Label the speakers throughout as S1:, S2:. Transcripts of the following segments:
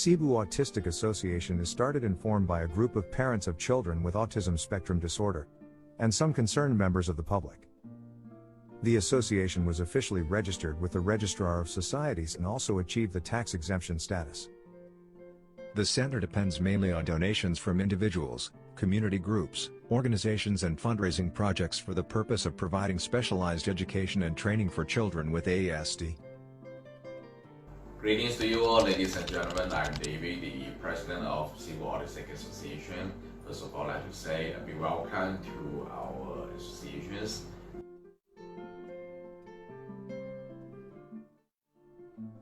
S1: Sibu Autistic Association is started and formed by a group of parents of children with autism spectrum disorder, and some concerned members of the public. The association was officially registered with the Registrar of Societies and also achieved the tax exemption status. The center depends mainly on donations from individuals, community groups, organizations and fundraising projects for the purpose of providing specialized education and training for children with ASD.
S2: Greetings to you all, ladies and gentlemen. I'm David, the president of Sibu Autistic Association. First of all, I'd like to say a big welcome to our associations.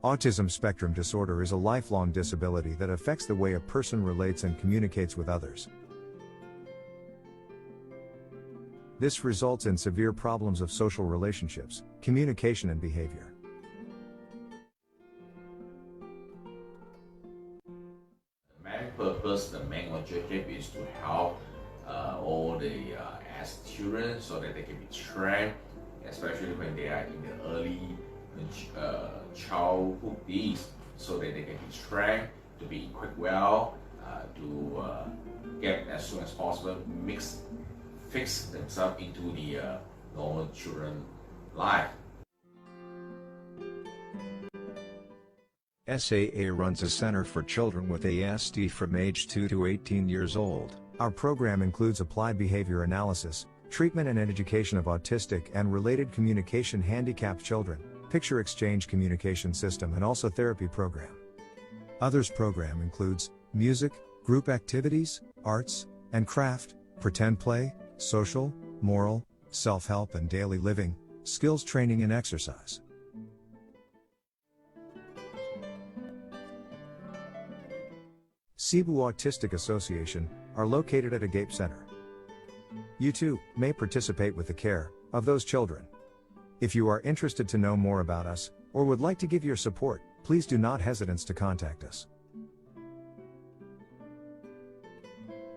S1: Autism spectrum disorder is a lifelong disability that affects the way a person relates and communicates with others. This results in severe problems of social relationships, communication and behavior.
S2: The main objective is to help all the ASD children so that they can be trained, especially when they are in the early childhood days, so that they can be trained to be equipped well, to get as soon as possible fix themselves into the normal children life.
S1: SAA runs a center for children with ASD from age 2 to 18 years old. Our program includes applied behavior analysis, treatment and education of autistic and related communication handicapped children, picture exchange communication system and also therapy program. Others program includes music, group activities, arts, and craft, pretend play, social, moral, self-help and daily living, skills training and exercise. Sibu Autistic Association are located at Agape Center. You too may participate with the care of those children. If you are interested to know more about us, or would like to give your support, please do not hesitate to contact us.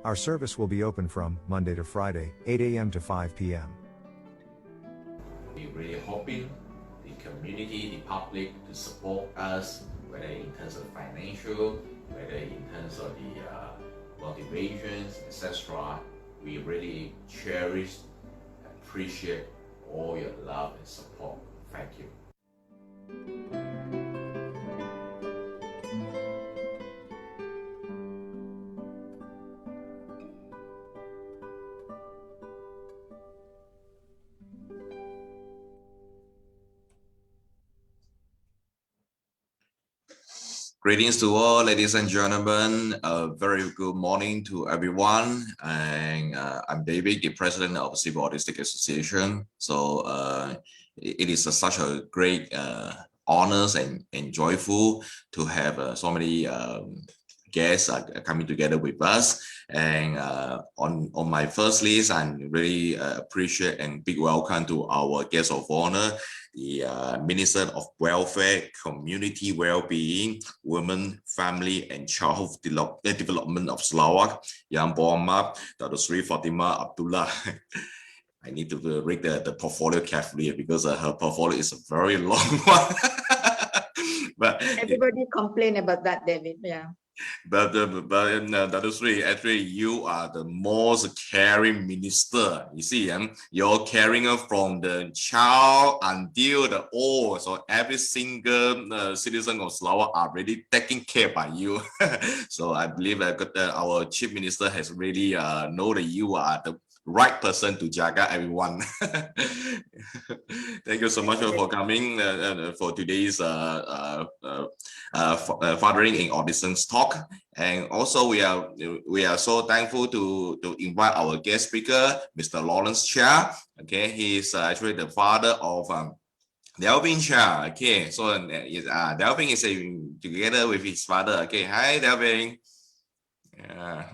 S1: Our service will be open from Monday to Friday, 8 a.m. to 5 p.m.
S2: We're really hoping the community, the public to support us, whether in terms of financial, whether in terms of the motivations, etc. We really cherish, appreciate all your love and support. Thank you. Greetings to all, ladies and gentlemen. A very good morning to everyone. And I'm David, the president of Sibu Autistic Association. So it is such a great honor and joyful to have so many guests coming together with us. And on my first list, I really appreciate and big welcome to our guest of honor, the Minister of Welfare, Community Wellbeing, Women, Family and Childhood Development of Sarawak, Yang Muhammad, Dato Fatimah, Abdullah. I need to read the portfolio carefully because her portfolio is a very long one. But
S3: everybody complain about that, David. Yeah.
S2: But that is really, actually, you are the most caring minister. You see, you're caring from the child until the old. So every single citizen of Sarawak are really taken care by you. So I believe that our chief minister has really know that you are the right person to jaga everyone. Thank you so much for coming for today's Fathering in Autism talk. And also we are so thankful to invite our guest speaker, Mr. Lawrence Cheah. Okay, he is actually the father of Delwin Cheah. Okay, so Delwin is together with his father. Okay, hi Delwin. Yeah.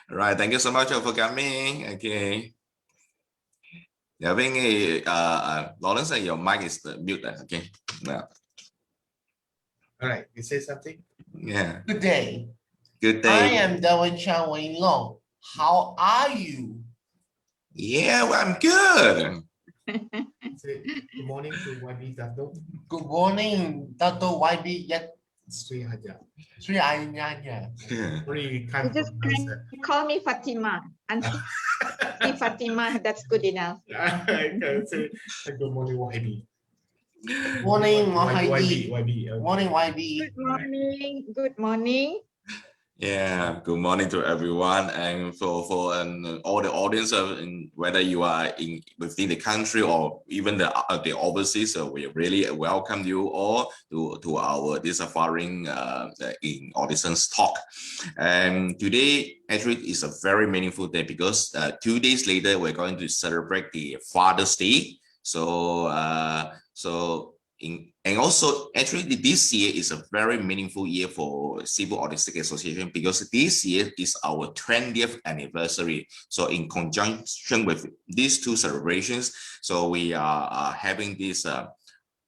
S2: Right, thank you so much for coming. Okay. Delwin, Lawrence, your mic is mute. Okay. Yeah.
S4: All right, you say something?
S2: Yeah.
S4: Good day.
S2: Good day.
S4: I am Delwin Cheah Wayne Long. How are you?
S2: Yeah, well, I'm good.
S5: Say good morning to YB Dato.
S4: Good morning, Dato YB.
S5: Sri Hajah.
S4: Sri Hajah.
S5: Sorry,
S3: You
S5: can't
S3: just
S5: pronounce it.
S3: call me Fatimah. Auntie Fatimah, that's good enough.
S5: I can say good morning, YB.
S4: Morning,
S5: YB.
S4: YB. Morning, YB.
S3: Good morning. Good morning.
S2: Yeah, good morning to everyone, and for all the audience, whether you are within the country or even the overseas, we really welcome you all to our this foreign in Autism's talk. And today actually is a very meaningful day because 2 days later we're going to celebrate the Father's Day. So and also actually this year is a very meaningful year for Sibu Autistic Association because this year is our 20th anniversary. So in conjunction with these two celebrations, so we are having this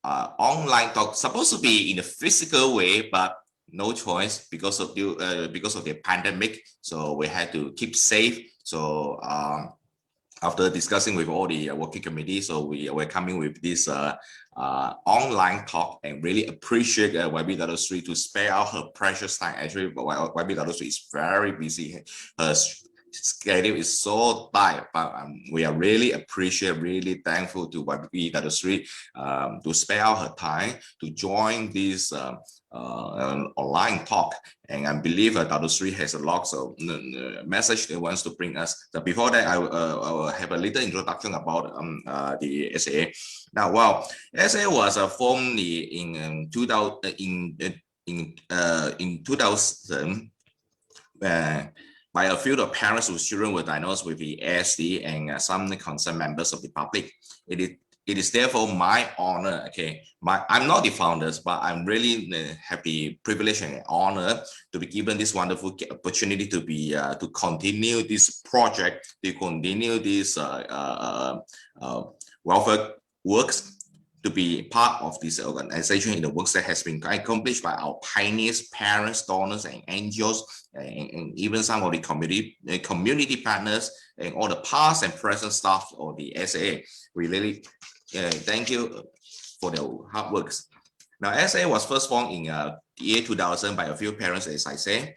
S2: online talk, supposed to be in a physical way, but no choice because of the pandemic. So we had to keep safe. So after discussing with all the working committee, so we're coming with this online talk and really appreciate YB Dato Sri to spare out her precious time. Actually, YB Dato Sri is very busy. Her schedule is so tight, but we are really thankful to YB Dato Sri to spare out her time to join this online talk. And I believe Dato Sri has a lot of message that wants to bring us. So before that, I will have a little introduction about the SAA. Now, well, SAA was formed in 2000 by a few of parents whose children were diagnosed with the ASD and some concerned members of the public. It is therefore my honor, okay, I'm not the founders, but I'm really happy, privileged and honor to be given this wonderful opportunity to be to continue this project, to continue this welfare works, to be part of this organization in the works that has been accomplished by our pioneers, parents, donors, and NGOs, and even some of the community partners, and all the past and present staff of the SAA. We really thank you for the hard works. Now, SAA was first formed in the year 2000 by a few parents, as I say,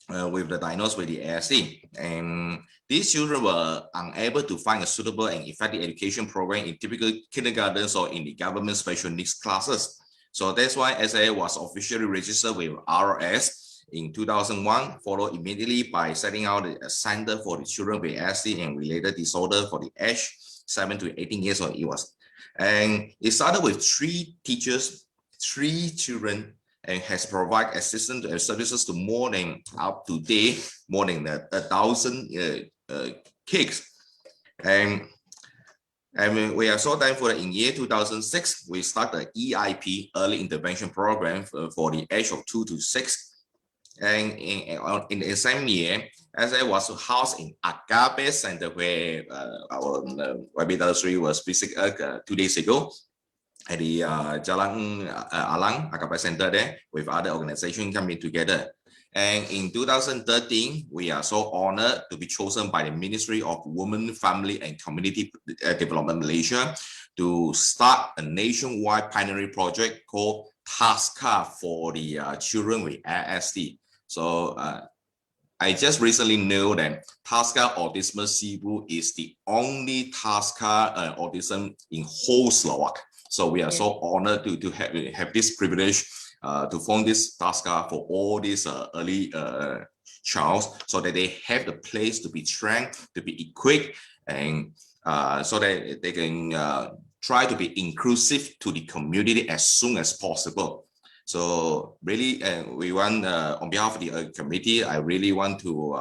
S2: with the diagnosis with the ASD. And these children were unable to find a suitable and effective education program in typical kindergartens or in the government special needs classes. So that's why SAA was officially registered with RS in 2001, followed immediately by setting out a center for the children with ASD and related disorder for the age 7 to 18 years old. And it started with 3 teachers, 3 children, and has provided assistance and services to more than up to date, more than 1,000 kids. And we are so thankful that in year 2006, we started the EIP, Early Intervention Program, for the age of 2 to 6. And in the same year, SAA was housed in Agape Center, where our YB Dato Sri was visiting 2 days ago at the Jalan Alang Agape Center there, with other organizations coming together. And in 2013, we are so honored to be chosen by the Ministry of Women, Family and Community Development Malaysia to start a nationwide pioneering project called TASCA for the children with ASD. So I just recently knew that TASCA Autism Sibu is the only TASCA autism in whole Sarawak. So we are so honored to have this privilege to form this TASCA for all these early childs, so that they have the place to be trained, to be equipped, and so that they can try to be inclusive to the community as soon as possible. So really, we want, on behalf of the committee, I really want to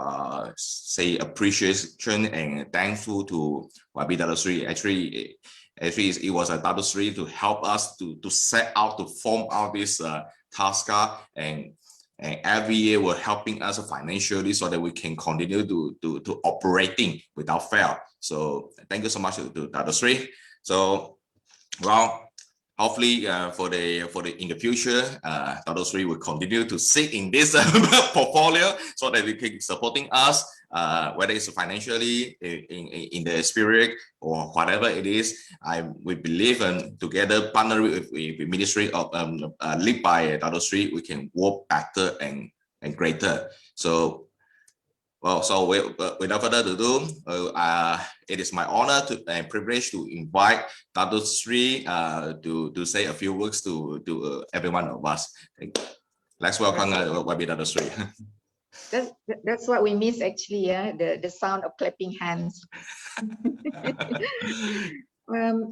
S2: say appreciation and thankful to YB Dato Sri. Actually, it was a Dato Sri to help us to set out, to form out this TASCA, and every year we're helping us financially so that we can continue to operating without fail. So thank you so much to Dato Sri. So, well, hopefully for the in the future, Dato Sri will continue to sit in this portfolio so that we can supporting us whether it's financially, in the spirit, or whatever it is. We believe together, partnering with the Ministry of led by Dato Sri, we can work better and greater. So, well, so without further ado, it is my honor and privilege to invite Dato Sri to say a few words to every one of us. Let's welcome Dato Sri.
S3: That's what we miss actually, yeah, the sound of clapping hands.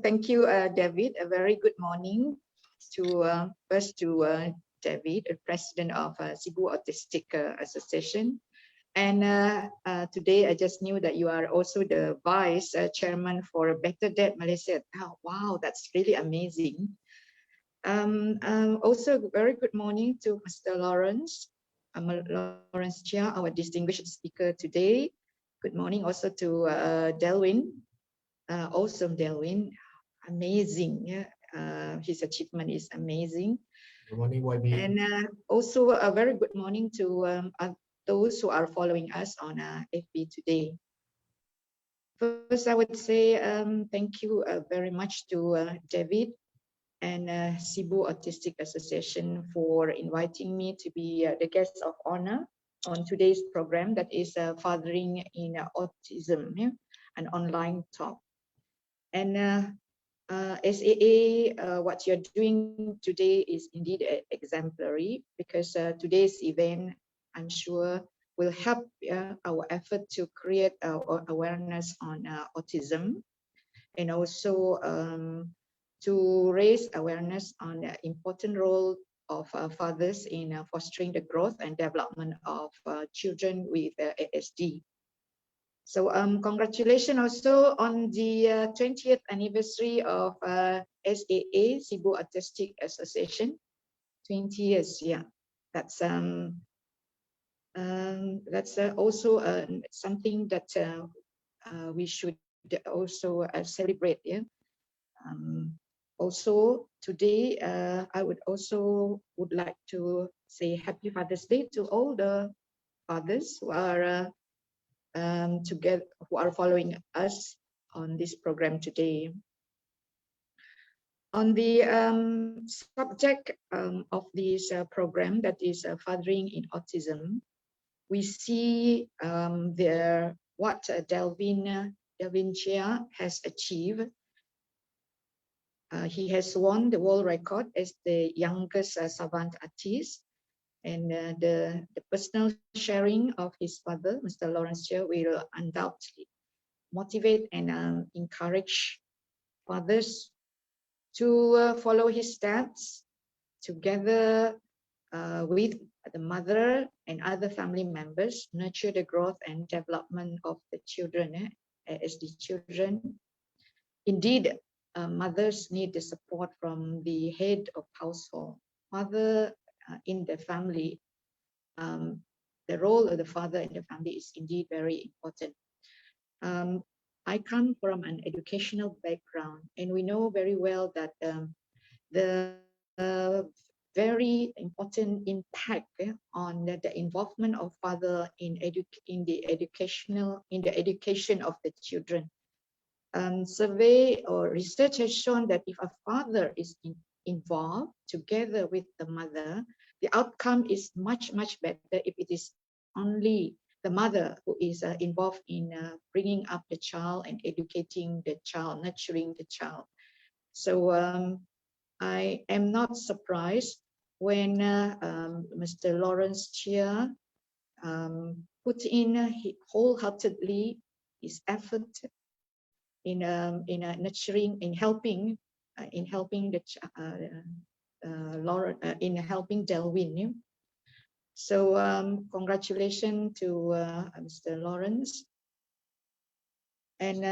S3: Thank you, David. A very good morning to first to David, the president of Sibu Autistic Association. And today I just knew that you are also the vice chairman for Better Dad Malaysia. Oh, wow, that's really amazing. Also, very good morning to Mr. Lawrence Cheah, our distinguished speaker today. Good morning also to Delwin. Awesome, Delwin. Amazing. Yeah. His achievement is amazing.
S5: Good morning, YB.
S3: And also a very good morning to those who are following us on FB today. First, I would say thank you very much to David and Sibu Autistic Association for inviting me to be the guest of honor on today's program, that is Fathering in Autism, yeah? An online talk. And SAA, what you're doing today is indeed exemplary, because today's event, I'm sure, will help our effort to create awareness on autism, and also to raise awareness on the important role of fathers in fostering the growth and development of children with ASD. So congratulations also on the 20th anniversary of SAA, Sibu Autistic Association. 20 years, yeah. That's also something that we should also celebrate. Yeah. Also today, I would like to say Happy Father's Day to all the fathers who are who are following us on this program today. On the subject of this program, that is Fathering in Autism, we see what Delwin Cheah has achieved. He has won the world record as the youngest savant artist, and the personal sharing of his father, Mr. Lawrence Cheah, will undoubtedly motivate and encourage fathers to follow his steps together with the mother and other family members, nurture the growth and development of the children, as the children. Indeed, mothers need the support from the head of household. Father in the family, the role of the father in the family is indeed very important. I come from an educational background, and we know very well that the very important impact on the involvement of father in the education of the children. Survey or research has shown that if a father is involved together with the mother, the outcome is much better if it is only the mother who is involved in bringing up the child and educating the child, nurturing the child. So I am not surprised when Mr. Lawrence Cheah put in wholeheartedly his effort in nurturing, in helping Delwin. So congratulations to Mr. Lawrence. And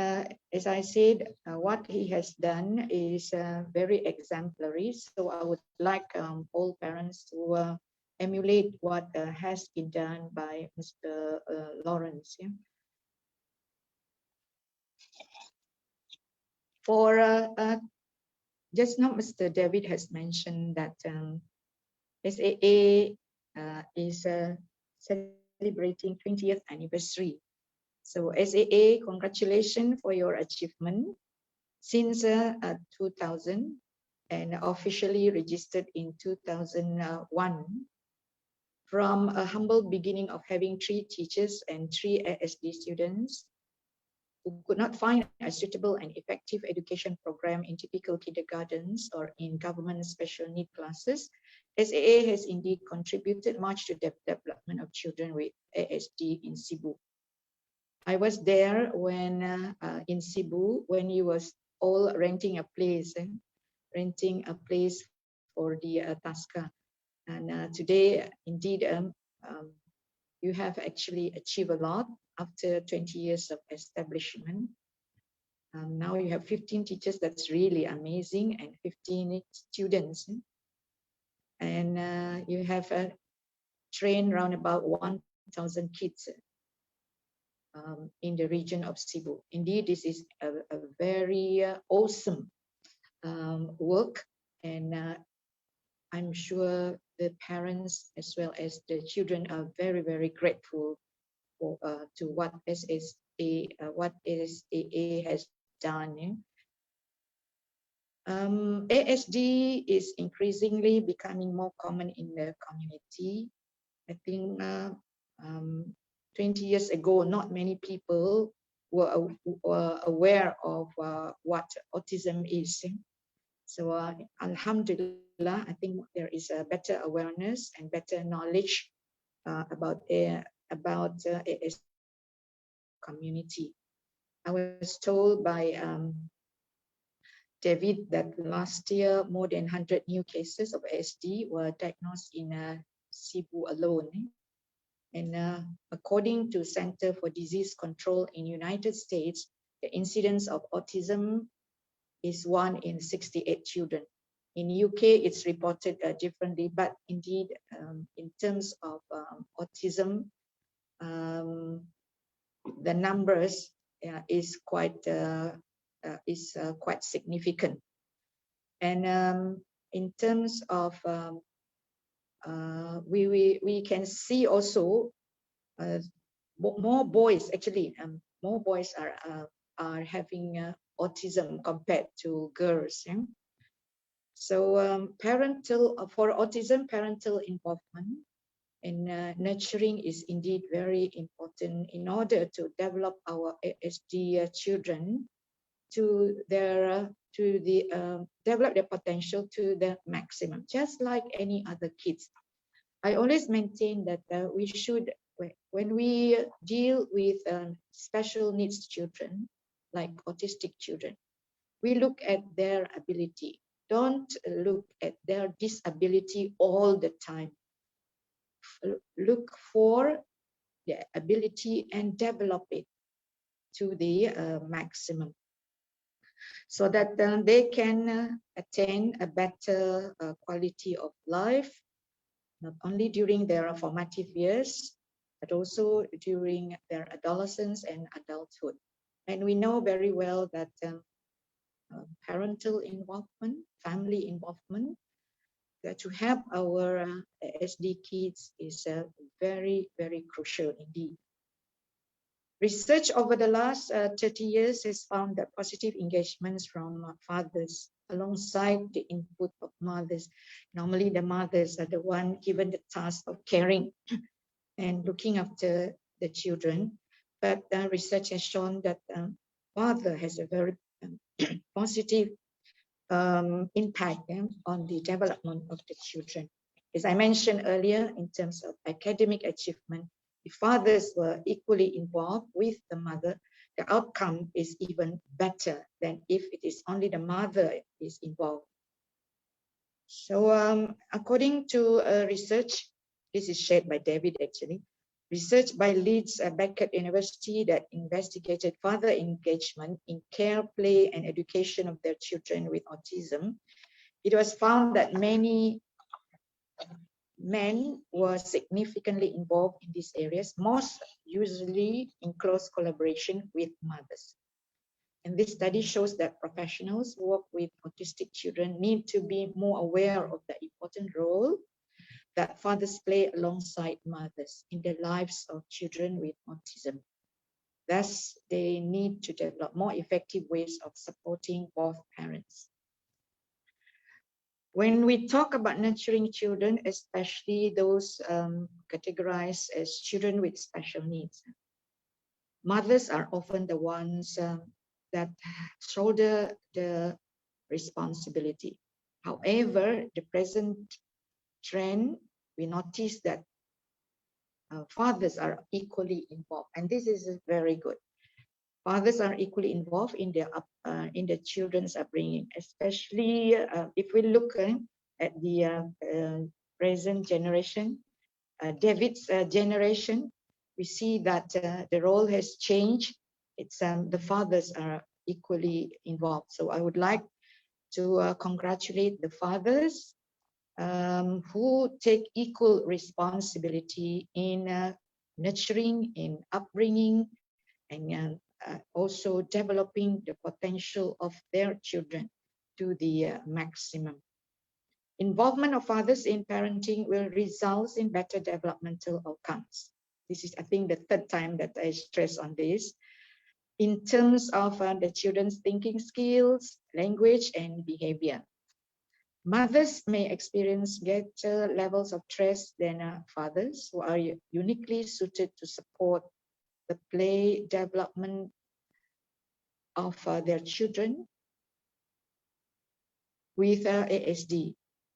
S3: as I said, what he has done is very exemplary. So I would like all parents to emulate what has been done by Mr. Lawrence. Yeah? For just now, Mr. David has mentioned that SAA is celebrating 20th anniversary. So SAA, congratulations for your achievement. Since 2000 and officially registered in 2001, from a humble beginning of having 3 teachers and 3 ASD students who could not find a suitable and effective education program in typical kindergartens or in government special need classes, SAA has indeed contributed much to the development of children with ASD in Sibu. I was there when in Sibu when you was all renting a place for the Tasca, and today indeed you have actually achieved a lot after 20 years of establishment. Now you have 15 teachers, that's really amazing, and 15 students, and you have trained around about 1,000 kids in the region of Sibu. Indeed, this is a very awesome work, and I'm sure the parents as well as the children are very, very grateful for, to what SAA has done. ASD is increasingly becoming more common in the community. I think 20 years ago, not many people were aware of what autism is. So Alhamdulillah, I think there is a better awareness and better knowledge about ASD community. I was told by David that last year more than 100 new cases of ASD were diagnosed in Sibu alone. And according to Center for Disease Control in United States, the incidence of autism is 1 in 68 children. In UK, it's reported differently, but indeed, in terms of autism, the numbers is quite significant. And in terms of we can see also more boys actually. More boys are having autism compared to girls. Yeah? So for autism, parental involvement and nurturing is indeed very important in order to develop our ASD children to develop their potential to the maximum, just like any other kids. I always maintain that we should, when we deal with special needs children, like autistic children, we look at their ability. Don't look at their disability all the time. Look for their ability and develop it to the maximum, so that they can attain a better quality of life, not only during their formative years, but also during their adolescence and adulthood. And we know very well that parental involvement, family involvement, to help our ASD kids is very, very crucial indeed. Research over the last 30 years has found that positive engagements from fathers alongside the input of mothers. Normally the mothers are the one given the task of caring and looking after the children. But research has shown that father has a very positive impact on the development of the children. As I mentioned earlier, in terms of academic achievement, if fathers were equally involved with the mother, the outcome is even better than if it is only the mother is involved. So according to research, this is shared by David actually, research by Leeds Beckett University that investigated father engagement in care, play, and education of their children with autism. It was found that many men were significantly involved in these areas, most usually in close collaboration with mothers. And this study shows that professionals who work with autistic children need to be more aware of the important role that fathers play alongside mothers in the lives of children with autism. Thus, they need to develop more effective ways of supporting both parents. When we talk about nurturing children, especially those categorized as children with special needs, mothers are often the ones that shoulder the responsibility. However, the present trend, we notice that fathers are equally involved, and this is very good. Fathers are equally involved in the children's upbringing, especially if we look at the present generation, David's generation. We see that the role has changed. It's the fathers are equally involved. So I would like to congratulate the fathers who take equal responsibility in nurturing, in upbringing, and also developing the potential of their children to the maximum. Involvement of fathers in parenting will result in better developmental outcomes. This is, I think, the third time that I stress on this. In terms of the children's thinking skills, language, and behavior. Mothers may experience greater levels of stress than fathers, who are uniquely suited to support the play development of their children with ASD.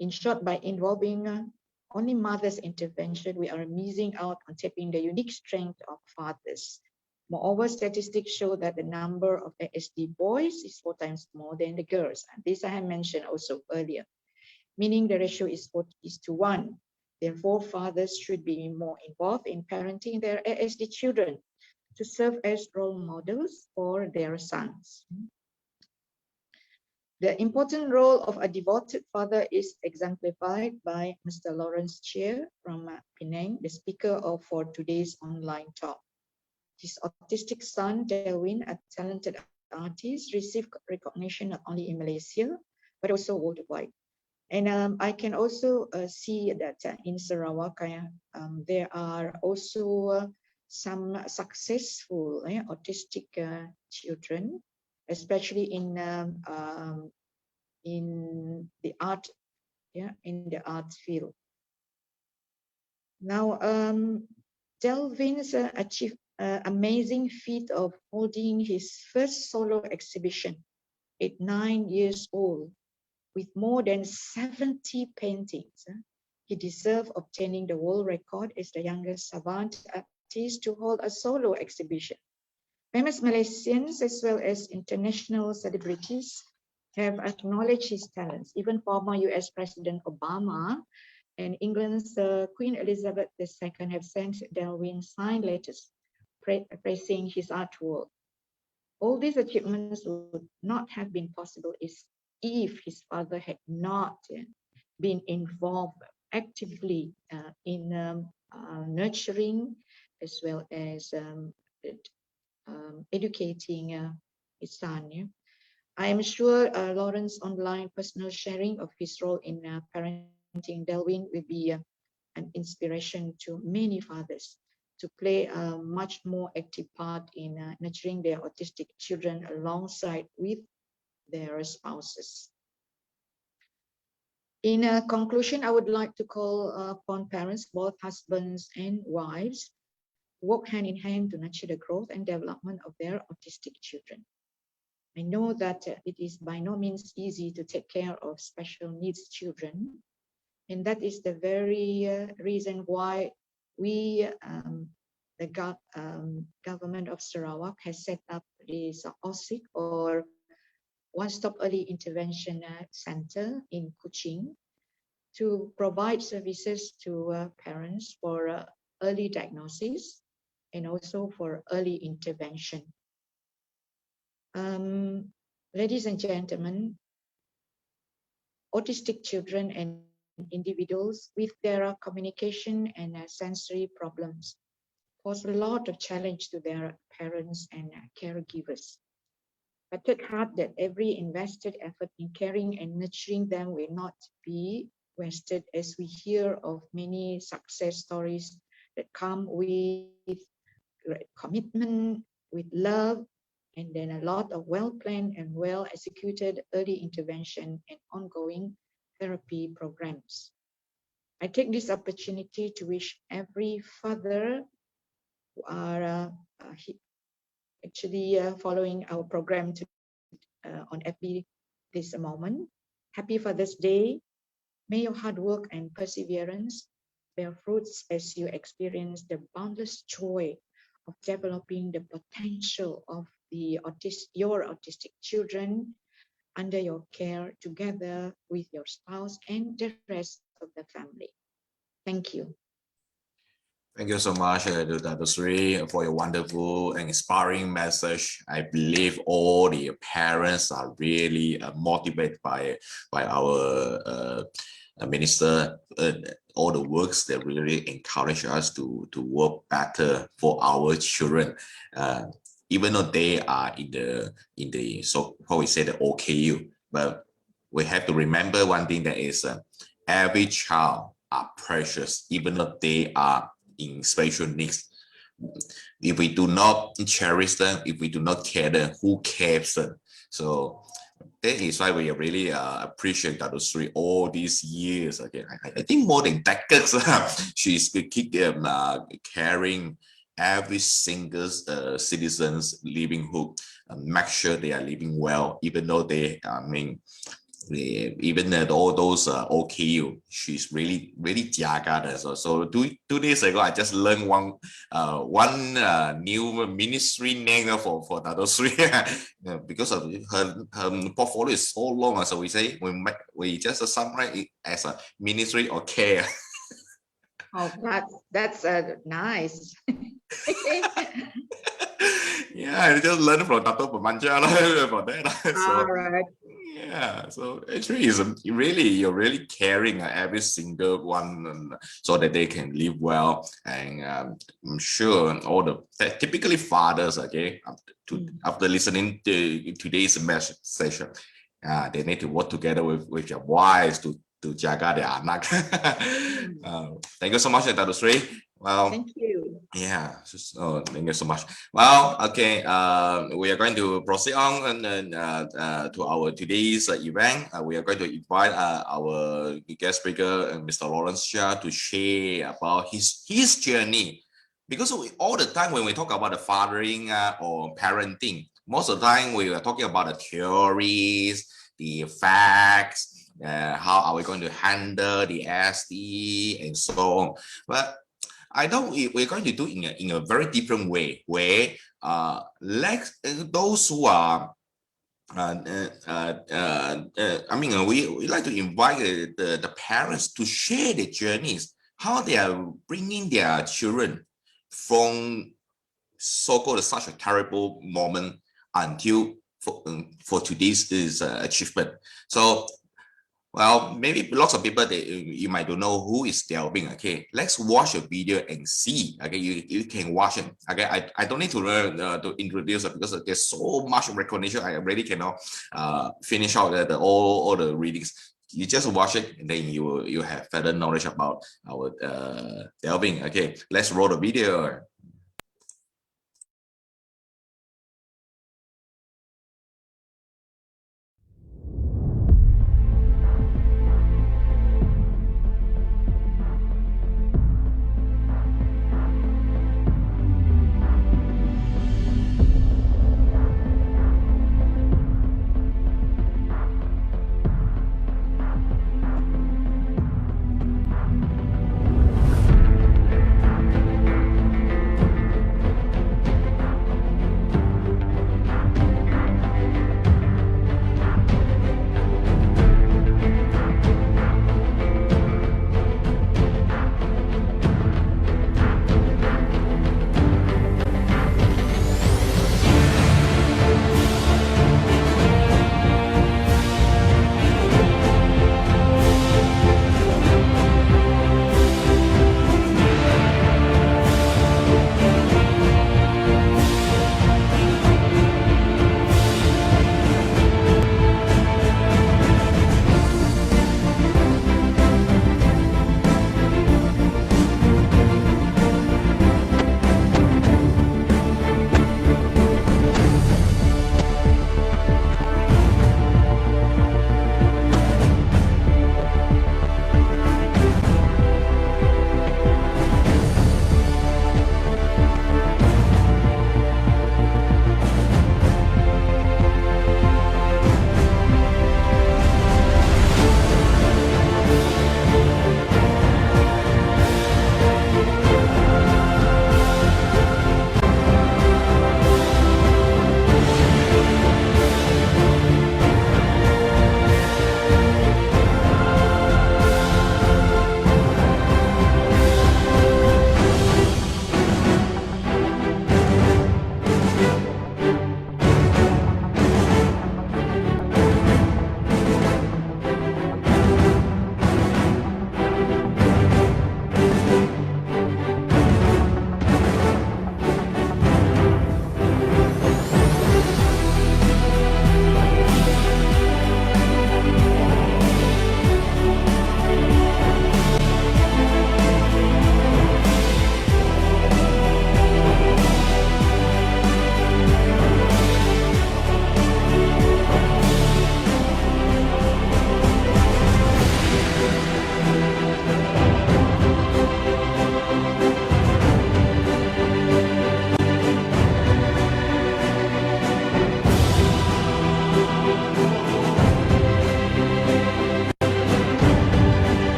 S3: In short, by involving only mother's intervention, we are missing out on tapping the unique strength of fathers. Moreover, statistics show that the number of ASD boys is 4 times more than the girls. And this I have mentioned also earlier, meaning the ratio is 4:1. Therefore, fathers should be more involved in parenting their ASD children to serve as role models for their sons. The important role of a devoted father is exemplified by Mr. Lawrence Cheah from Penang, the speaker for today's online talk. His autistic son, Delwin, a talented artist, received recognition not only in Malaysia, but also worldwide. And I can also see that in Sarawak, there are also some successful autistic children, especially in the art, in the art field. Now, Delwin's achieved amazing feat of holding his first solo exhibition at 9 years old with more than 70 paintings. He deserved obtaining the world record as the youngest savant artist to hold a solo exhibition. Famous Malaysians as well as international celebrities have acknowledged his talents. Even former US President Obama and England's Queen Elizabeth II have sent Delwin signed letters praising his artwork. All these achievements would not have been possible if his father had not been involved actively in nurturing as well as educating his son. I am sure Lawrence's online personal sharing of his role in parenting Delwin will be an inspiration to many fathers to play a much more active part in nurturing their autistic children alongside with their spouses. In conclusion, I would like to call upon parents, both husbands and wives, to work hand in hand to nurture the growth and development of their autistic children. I know that it is by no means easy to take care of special needs children, and that is the very reason why we, the government of Sarawak, has set up this Autistic or One-Stop Early Intervention Center in Kuching to provide services to parents for early diagnosis and also for early intervention. Ladies and gentlemen, autistic children and individuals with their communication and sensory problems pose a lot of challenge to their parents and caregivers. But take heart that every invested effort in caring and nurturing them will not be wasted, as we hear of many success stories that come with great commitment, with love, and then a lot of well-planned and well-executed early intervention and ongoing therapy programs. I take this opportunity to wish every father who are actually following our program on FB this moment. Happy Father's Day. May your hard work and perseverance bear fruits as you experience the boundless joy of developing the potential of your autistic children under your care together with your spouse and the rest of the family. Thank you.
S2: Thank you so much, Dato Sri, for your wonderful and inspiring message. I believe all the parents are really motivated by our minister. All the works that really encourage us to work better for our children, even though they are in the so how we say the OKU. But we have to remember one thing, that is every child are precious, even though they are in special needs. If we do not cherish them, if we do not care them, who cares them? So that is why we really appreciate Dato Sri all these years. Again, I think more than decades. She's keep them caring every single citizen's livelihood, make sure they are living well, even though they, even at all those OKU, she's really jaga that. So 2 days ago, I just learned one new ministry name for Dato Sri because of her portfolio is so long. So we say we just summarize it as a ministry of care.
S3: Oh, that's nice.
S2: Yeah, I just learned from Dato Pemanja for that. So,
S3: all right.
S2: yeah, so actually you're really caring every single one so that they can live well. And I'm sure all the typically fathers, okay, after listening to today's message session, they need to work together with their wives to jaga their anak. Thank you so much, Dato Sri. Well,
S3: thank you.
S2: Yeah, thank you so much. Well, okay, we are going to proceed on to our today's event. We are going to invite our guest speaker, Mr. Lawrence Cheah, to share about his journey. Because all the time when we talk about the fathering or parenting, most of the time we are talking about the theories, the facts, how are we going to handle the SD and so on. But I know we're going to do it in a very different way, where those who are, we like to invite the parents to share their journeys, how they are bringing their children from so-called such a terrible moment until for today's achievement. So, well, maybe lots of people you might don't know who is Delwin. Okay, let's watch a video and see. Okay, you can watch it. Okay, I don't need to introduce it because there's so much recognition. I really cannot finish out all the readings. You just watch it and then you have further knowledge about our Delwin. Okay, let's roll the video.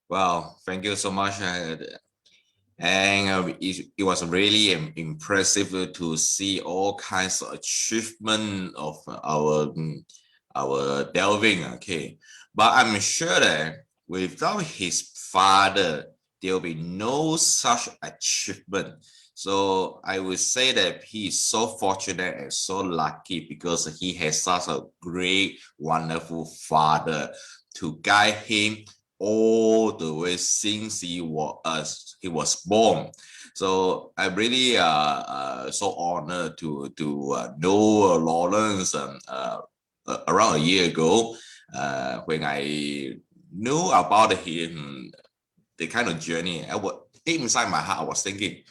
S2: Well, thank you so much. And it was really impressive to see all kinds of achievement of our Delvin. Okay, but I'm sure that without his father, there will be no such achievement. So I would say that he is so fortunate and so lucky because he has such a great, wonderful father to guide him all the way since he was born. So I'm really so honored to know Lawrence around a year ago when I knew about him, the kind of journey. Deep inside my heart, I was thinking,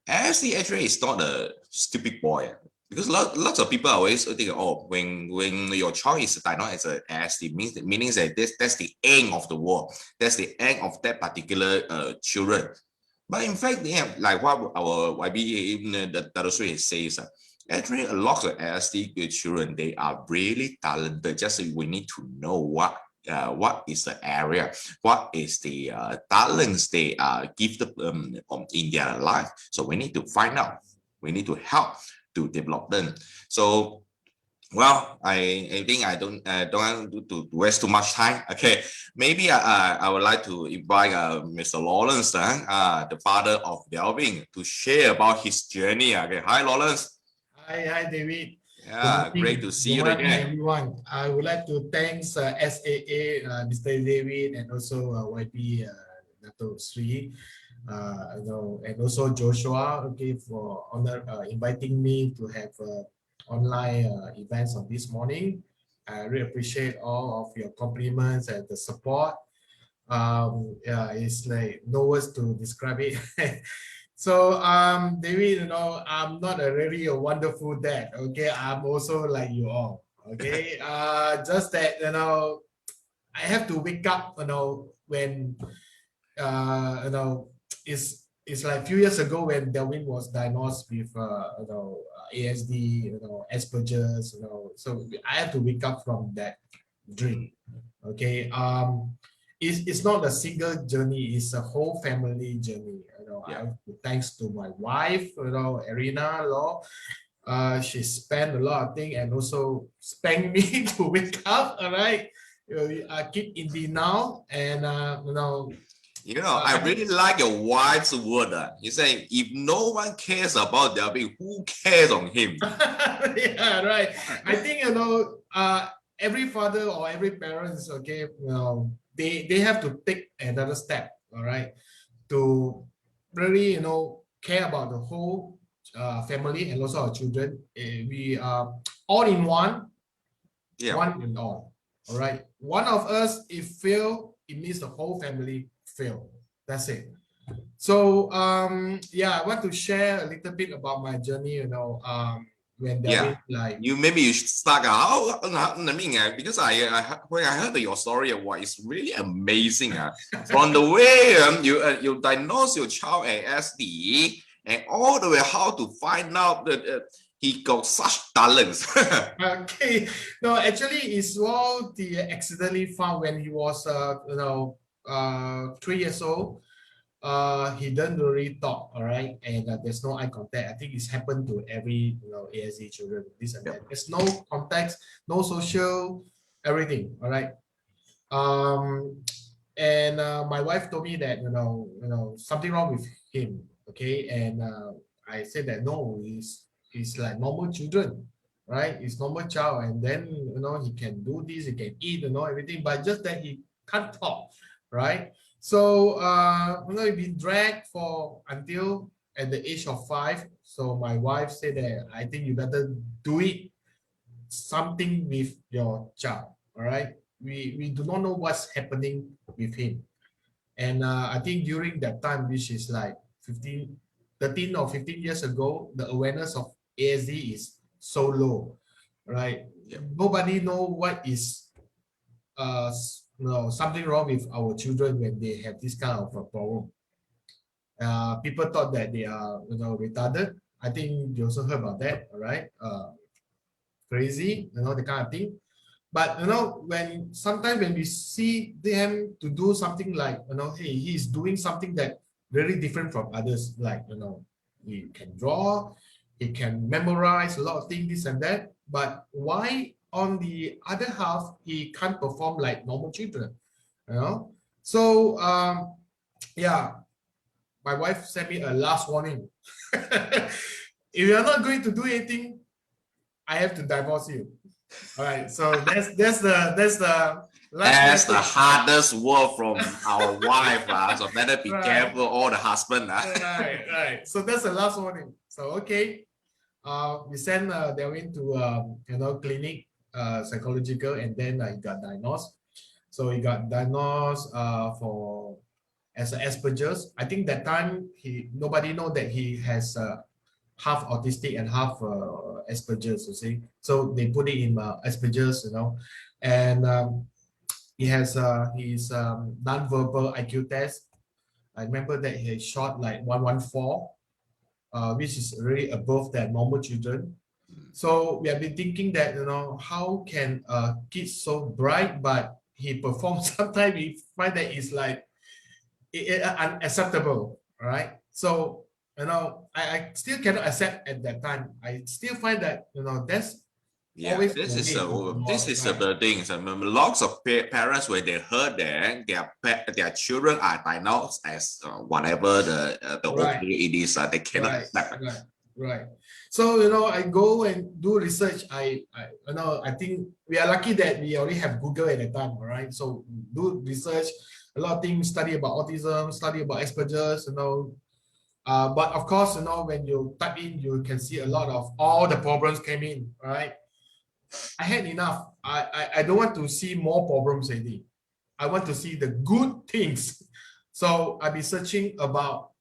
S2: Ashley actually is not a stupid boy. Because lots of people always think, oh, when your child is diagnosed as a ASD, meaning that that's the end of the world. That's the end of that particular children. But in fact, they have, like what our YB in the Dato says, actually a lot of ASD children, they are really talented. Just we need to know what is the area, what is the talents they are gifted in their life. So we need to find out. We need to help to develop them. So, well, I think I don't want to waste too much time. Okay, maybe I would like to invite Mr. Lawrence, the father of Delvin, to share about his journey. Okay, hi Lawrence.
S5: Hi, David.
S2: Yeah, great to see you
S5: Good morning,
S2: again.
S5: everyone. I would like to thank SAA, Mr. David, and also YP Dato Sri, and also Joshua, okay, for inviting me to have online events on this morning. I really appreciate all of your compliments and the support. Yeah, it's like no words to describe it. So, David, I'm not really a wonderful dad. Okay, I'm also like you all. Okay, just that I have to wake up. When it's like a few years ago when Delwin was diagnosed with ASD, Asperger's. So I have to wake up from that dream. Okay, it's not a single journey, it's a whole family journey.
S2: Yeah.
S5: Thanks to my wife, Arina Law. She spent a lot of things and also spanked me to wake up. All right, I keep in the now, and
S2: I really like your wife's word. You say, if no one cares about Delvin, who cares on him?
S5: Yeah, right. I think every father or every parents, okay, they have to take another step, all right, to really care about the whole family and also our children. We are all in one,
S2: Yeah.
S5: one in all right. One of us, if fail, it means the whole family fail. That's it. So yeah, I want to share a little bit about my journey. When Delwin, like
S2: maybe you should start out. I mean, because when I heard your story, it's really amazing. From the way you diagnose your child as SD, and all the way how to find out that he got such talents.
S5: okay, no, actually, it's all the accidentally found when he was 3 years old. He doesn't really talk, all right, and there's no eye contact. I think it's happened to every ASD children. This and that. There's no context, no social, everything. All right. And my wife told me that something wrong with him. Okay, and I said that no, he's like normal children, right? He's normal child, and then he can do this, he can eat, everything, but just that he can't talk, right? So he been dragged for until at the age of 5. So my wife said that I think you better do it something with your child. All right, we do not know what's happening with him, and I think during that time, which is like 13 or 15 years ago, the awareness of ASD is so low, right? Nobody know what is something wrong with our children when they have this kind of a problem. People thought that they are retarded. I think you also heard about that, all right? Crazy, the kind of thing. But when sometimes when we see them to do something like, hey, he's doing something that very different from others, like, he can draw, he can memorize a lot of things, this and that. But why on the other half he can't perform like normal children? So yeah, my wife sent me a last warning. If you're not going to do anything, I have to divorce you. All right, so that's the
S2: That's the
S5: message.
S2: hardest word from our wife. So better be
S5: Right.
S2: careful, or the husband.
S5: Right. So that's the last warning. So okay, we sent Delwin to clinic, psychological, and then he got diagnosed. So he got diagnosed for as Asperger's. I think that time nobody know that he has half autistic and half Asperger's, you see. So they put it in Asperger's, and he has his non-verbal IQ test. I remember that he shot like 114, which is really above the normal children. So we have been thinking that, how can a kid so bright, but he performs, sometimes we find that it's like unacceptable, right? So, I still cannot accept at that time. I still find that, that's
S2: Yeah,
S5: always
S2: this is
S5: right.
S2: the thing. Lots of parents, when they heard that their children are diagnosed as whatever the
S5: Right.
S2: okay it is, they cannot accept it.
S5: Right. So I go and do research. I think we are lucky that we already have Google at the time, all right? So do research, a lot of things, study about autism, study about Asperger's, but of course, when you type in, you can see a lot of all the problems came in, right? I had enough. I don't want to see more problems already. I want to see the good things. So I've been searching about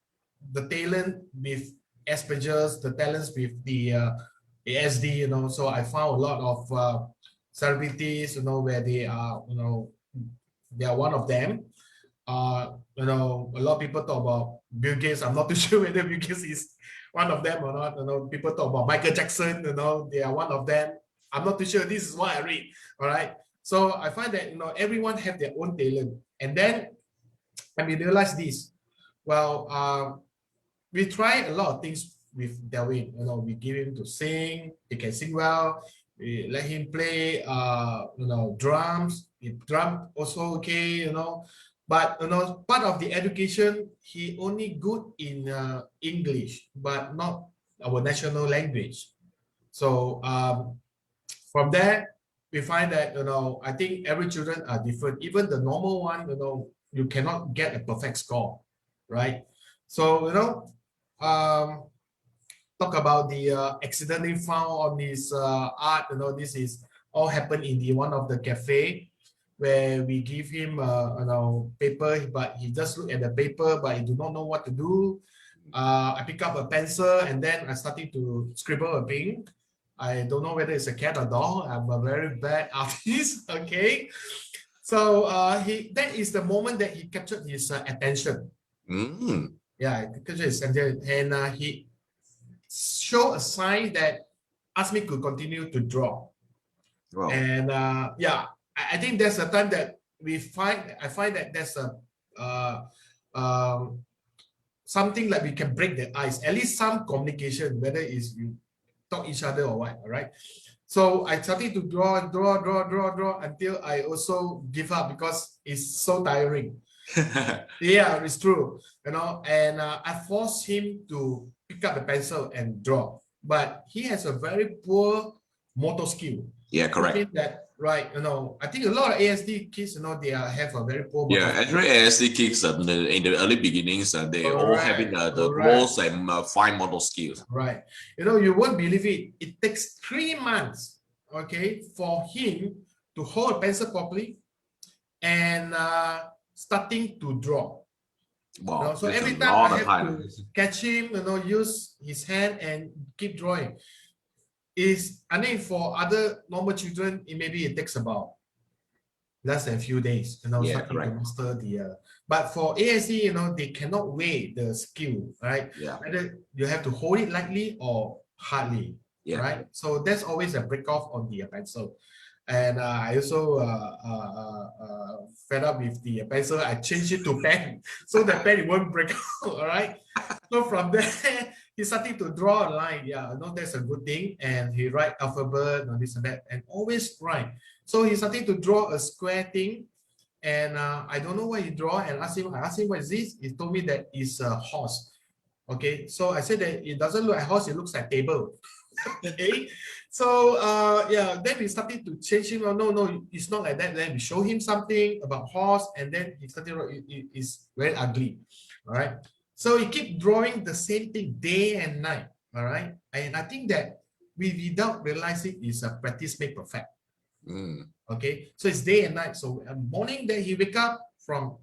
S5: the talent with Asperger's, the talents with the ASD, so I found a lot of celebrities, where they are, they are one of them. A lot of people talk about Bill Gates. I'm not too sure whether Bill Gates is one of them or not. People talk about Michael Jackson, they are one of them. I'm not too sure. This is what I read. All right. So I find that, everyone have their own talent. And then when we realize this, well, we try a lot of things with Delwin. We give him to sing. He can sing well. We let him play, drums. Drum also okay, But part of the education, he only good in English, but not our national language. So from there, we find that I think every children are different. Even the normal one, you cannot get a perfect score, right? So talk about the accidentally found on his art. This is all happened in the one of the cafe, where we give him paper, but he just look at the paper, but he do not know what to do. I pick up a pencil and then I started to scribble a thing. I don't know whether it's a cat or dog. I'm a very bad artist. Okay, so that is the moment that he captured his attention. Yeah, he captured his attention, and he showed a sign that asked me to continue to draw. Wow. And yeah, I think that's the time that I find that there's a something like we can break the ice, at least some communication, whether it's we talk each other or what, all right? So I started to draw until I also give up because it's so tiring. Yeah, it's true, and I forced him to pick up the pencil and draw, but he has a very poor motor skill. Yeah, correct. That right, I think a lot of ASD kids, they have a very poor motor skill.
S2: Actually, ASD kids in the early beginnings, they all having the most fine motor skills.
S5: Right, you won't believe it. It takes 3 months, okay, for him to hold a pencil properly and starting to draw.
S2: Wow,
S5: so every time I have to catch him, use his hand and keep drawing. I think for other normal children, maybe it takes about less than a few days, starting to master the. But for ASD, they cannot weigh the skill, right? Yeah. Whether you have to hold it lightly or hardly, right? So that's always a break off on the pencil. And I also fed up with the pencil. I changed it to pen, so the pen it won't break out. All right. So from there, he started to draw a line. Yeah, no, that's a good thing. And he write alphabet and this and that, and always write. So he started to draw a square thing, and I don't know what he draw. And I asked him, what is this? He told me that it's a horse. Okay, so I said that it doesn't look like horse, it looks like table. Okay, so yeah, then we started to change him. Oh, no, it's not like that. Then we show him something about horse, and then he started. It's very ugly. All right, so he keep drawing the same thing day and night. All right, and I think that without realizing, is a practice make perfect. Okay, so it's day and night. So morning that he wake up from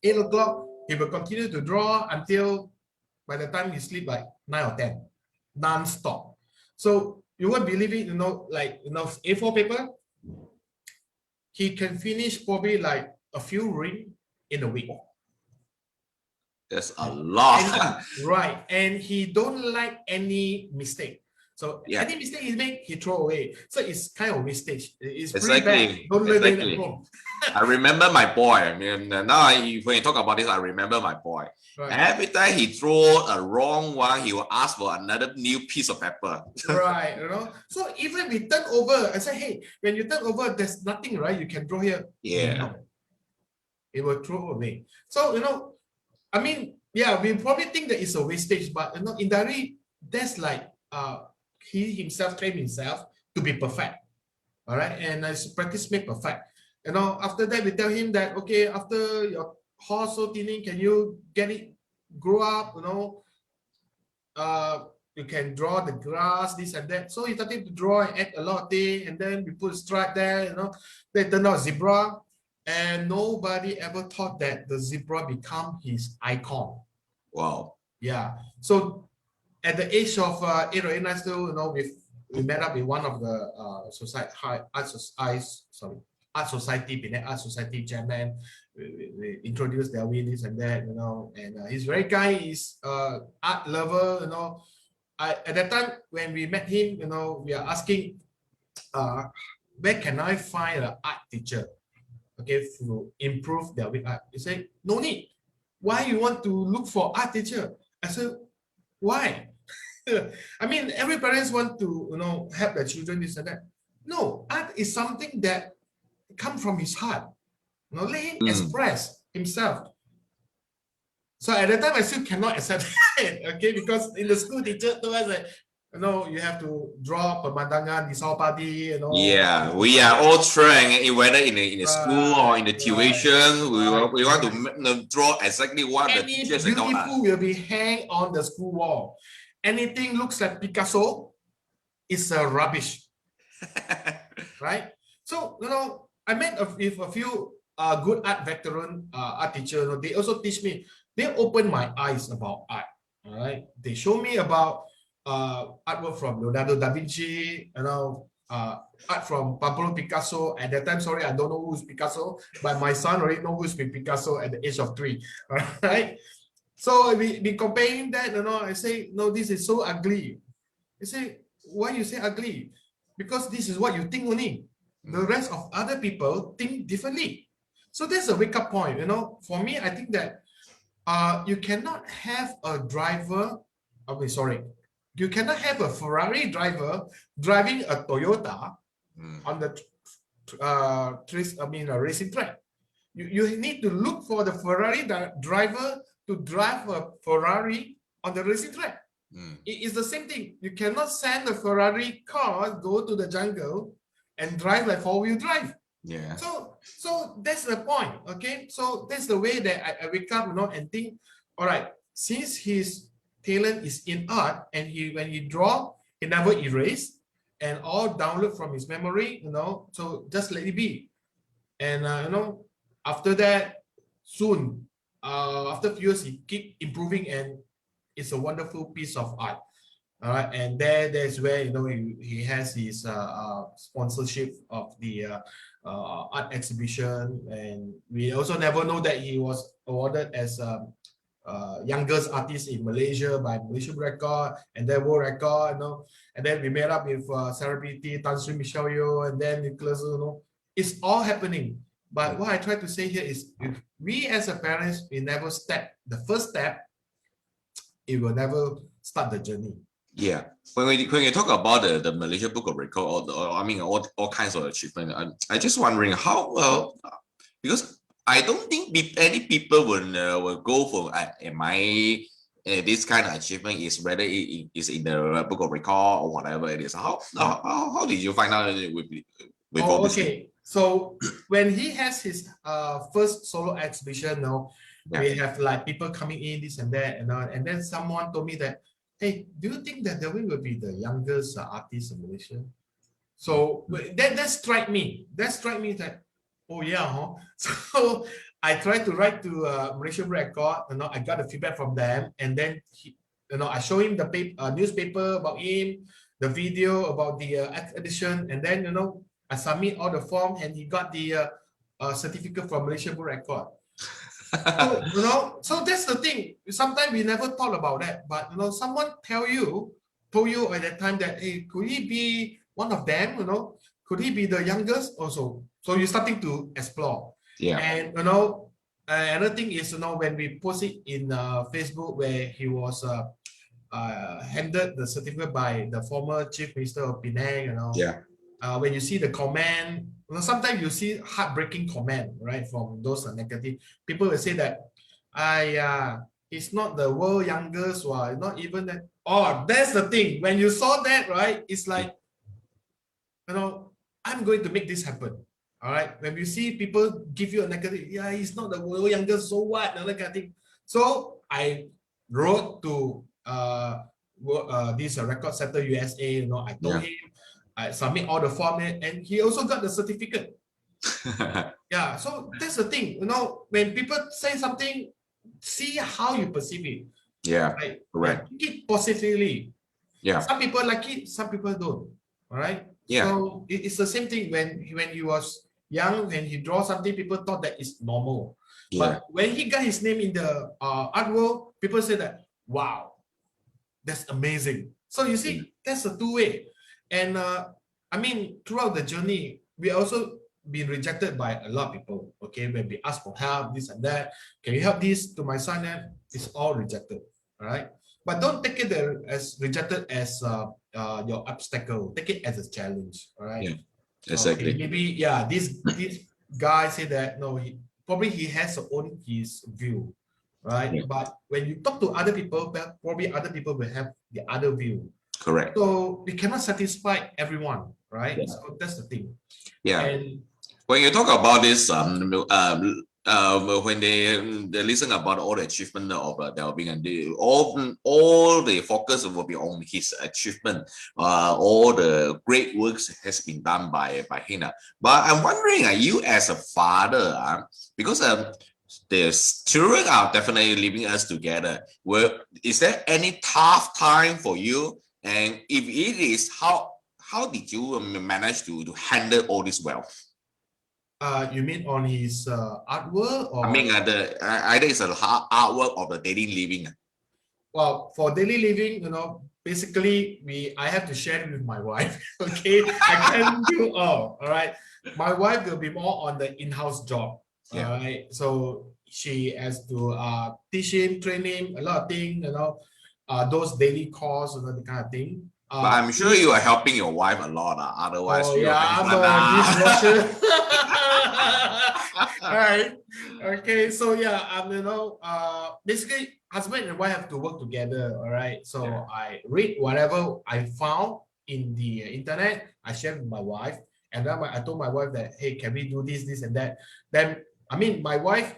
S5: 8 o'clock, he will continue to draw until by the time he sleep like 9 or 10, non-stop. So you won't believe it, like A4 paper, he can finish probably like a few reams in a week.
S2: That's a lot.
S5: Right, and he don't like any mistake. So any mistake he make, he throw away. So it's kind of wastage. It's pretty bad. Don't learn it at home.
S2: I remember my boy. I mean, now when you talk about this, I remember my boy. Right. Every time he throw a wrong one, he will ask for another new piece of paper.
S5: Right, So even we turn over, I say, hey, when you turn over, there's nothing, right? You can draw here.
S2: Yeah.
S5: No. It will throw away. So I mean, yeah, we probably think that it's a wastage, but indirectly, that's like he himself claimed himself to be perfect. All right, and as practice make perfect. After that we tell him that, okay, after your horse so thinning, can you get it grow up? You can draw the grass, this and that. So he started to draw and add a lot of things, and then we put a stripe there. They turned out zebra, and nobody ever thought that the zebra become his icon.
S2: Wow.
S5: Yeah. So at the age of 8 or 8, 9, still, we met up in one of the art society, Penang Art Society chairman. We introduced Delwin, this and that, and he's very guy, he's art lover, at that time when we met him, we are asking, where can I find an art teacher, okay, to improve Delwin art? He said, no need. Why you want to look for art teacher? I said, why? I mean, every parents want to, help their children, this and that. No, art is something that comes from his heart. Let him express himself. So at that time, I still cannot accept it, okay? Because in the school, teacher told us that, you have to draw pemandangan di Sarawak.
S2: Yeah, we are all trained, whether in the school or in the tuition, we want to draw exactly what the teachers taught us.
S5: Beautiful will be hang on the school wall. Anything looks like Picasso is rubbish, right? So, I met with a few good art veteran art teachers. They also teach me. They open my eyes about art. All right, they show me about artwork from Leonardo da Vinci. Art from Pablo Picasso. At that time, sorry, I don't know who's Picasso, but my son already knows who's Picasso at the age of 3. All right. So we comparing that, I say, no, this is so ugly. They say, why you say ugly? Because this is what you think only. The rest of other people think differently. So that's a wake-up point, For me, I think that you cannot have a driver, you cannot have a Ferrari driver driving a Toyota on the racing track. You need to look for the Ferrari driver to drive a Ferrari on the racing track. It is the same thing. You cannot send a Ferrari car go to the jungle and drive like 4-wheel drive.
S2: Yeah.
S5: So that's the point. Okay. So that's the way that I wake up, and think, all right, since his talent is in art, and when he draw, he never erase, and all download from his memory, so just let it be. And after that, soon, after a few years, he keep improving, and it's a wonderful piece of art. All right, and there's where he has his sponsorship of the art exhibition, and we also never know that he was awarded as youngest artist in Malaysia by Malaysian record and then world record, you know, and then we met up with celebrity Tan Sri Michelle Yeoh and then Nicholas, you know, it's all happening. But what I try to say here is, if we as a parents, we never step the first step, it will never start the journey.
S2: Yeah, when you talk about the Malaysia Book of Record, I mean all kinds of achievement, I just wondering how well, because I don't think any people will go for this kind of achievement is whether it is in the Book of Record or whatever it is. How did you find out with all this?
S5: Okay, so when he has his first solo exhibition, now we have like people coming in, this and that, and then someone told me that, hey, do you think that Delwin will be the youngest artist in Malaysia? So that struck me. That struck me that, oh yeah, huh? So I tried to write to Malaysian Record. You know, I got the feedback from them, and then I show him the newspaper about him, the video about the edition, and then I submit all the form, and he got the certificate from Malaysian Record. So, so that's the thing. Sometimes we never thought about that, but someone told you at that time that, hey, could he be one of them? Could he be the youngest also? So you're starting to explore.
S2: Yeah.
S5: And another thing is when we post it in Facebook, where he was handed the certificate by the former Chief Minister of Penang.
S2: Yeah.
S5: When you see the comment, sometimes you see heartbreaking comment, right, from those negative people will say that, he's not the world youngest, not even that. Oh, that's the thing. When you saw that, right, it's like, I'm going to make this happen. All right. When you see people give you a negative, yeah, he's not the world youngest, so what? Another kind of thing. So I wrote to this record center USA. I told him, I submit all the form, and he also got the certificate. Yeah, so that's the thing. When people say something, see how you perceive it.
S2: Yeah,
S5: right?
S2: correct.
S5: Take it positively.
S2: Yeah.
S5: Some people like it, some people don't. All right.
S2: Yeah.
S5: So it's the same thing when he was young, when he draw something, people thought that it's normal.
S2: Yeah.
S5: But when he got his name in the art world, people say that, wow, that's amazing. So you see, that's a two-way. And I mean, throughout the journey, we also been rejected by a lot of people. Okay, when we ask for help, this and that, can you help this to my son? And it's all rejected. All right, but don't take it as rejected as your obstacle. Take it as a challenge. All right.
S2: Yeah, exactly.
S5: Okay, maybe this guy said that no, he has his view, right?
S2: Yeah.
S5: But when you talk to other people, probably other people will have the other view.
S2: Correct.
S5: So we cannot satisfy everyone, right?
S2: Yeah.
S5: So that's the thing.
S2: Yeah.
S5: And
S2: when you talk about this, when they listen about all the achievement of Delwin, and all the focus will be on his achievement. All the great works has been done by him. But I'm wondering, you as a father, because the children are definitely leaving us together. Well, is there any tough time for you? And if it is, how did you manage to handle all this well?
S5: you mean on his artwork, or?
S2: I mean, either it's an artwork or the daily living.
S5: Well, for daily living, basically I have to share it with my wife. Okay, I can't do all right. My wife will be more on the in-house job.
S2: Yeah.
S5: All right, so she has to teach him, train him, a lot of things, those daily calls, the kind of thing.
S2: But I'm sure you are helping your wife a lot. Otherwise,
S5: I'm a dishwasher. Right. Okay. So basically, husband and wife have to work together. All right. So I read whatever I found in the internet. I share with my wife, and then I told my wife that, hey, can we do this, and that? Then my wife,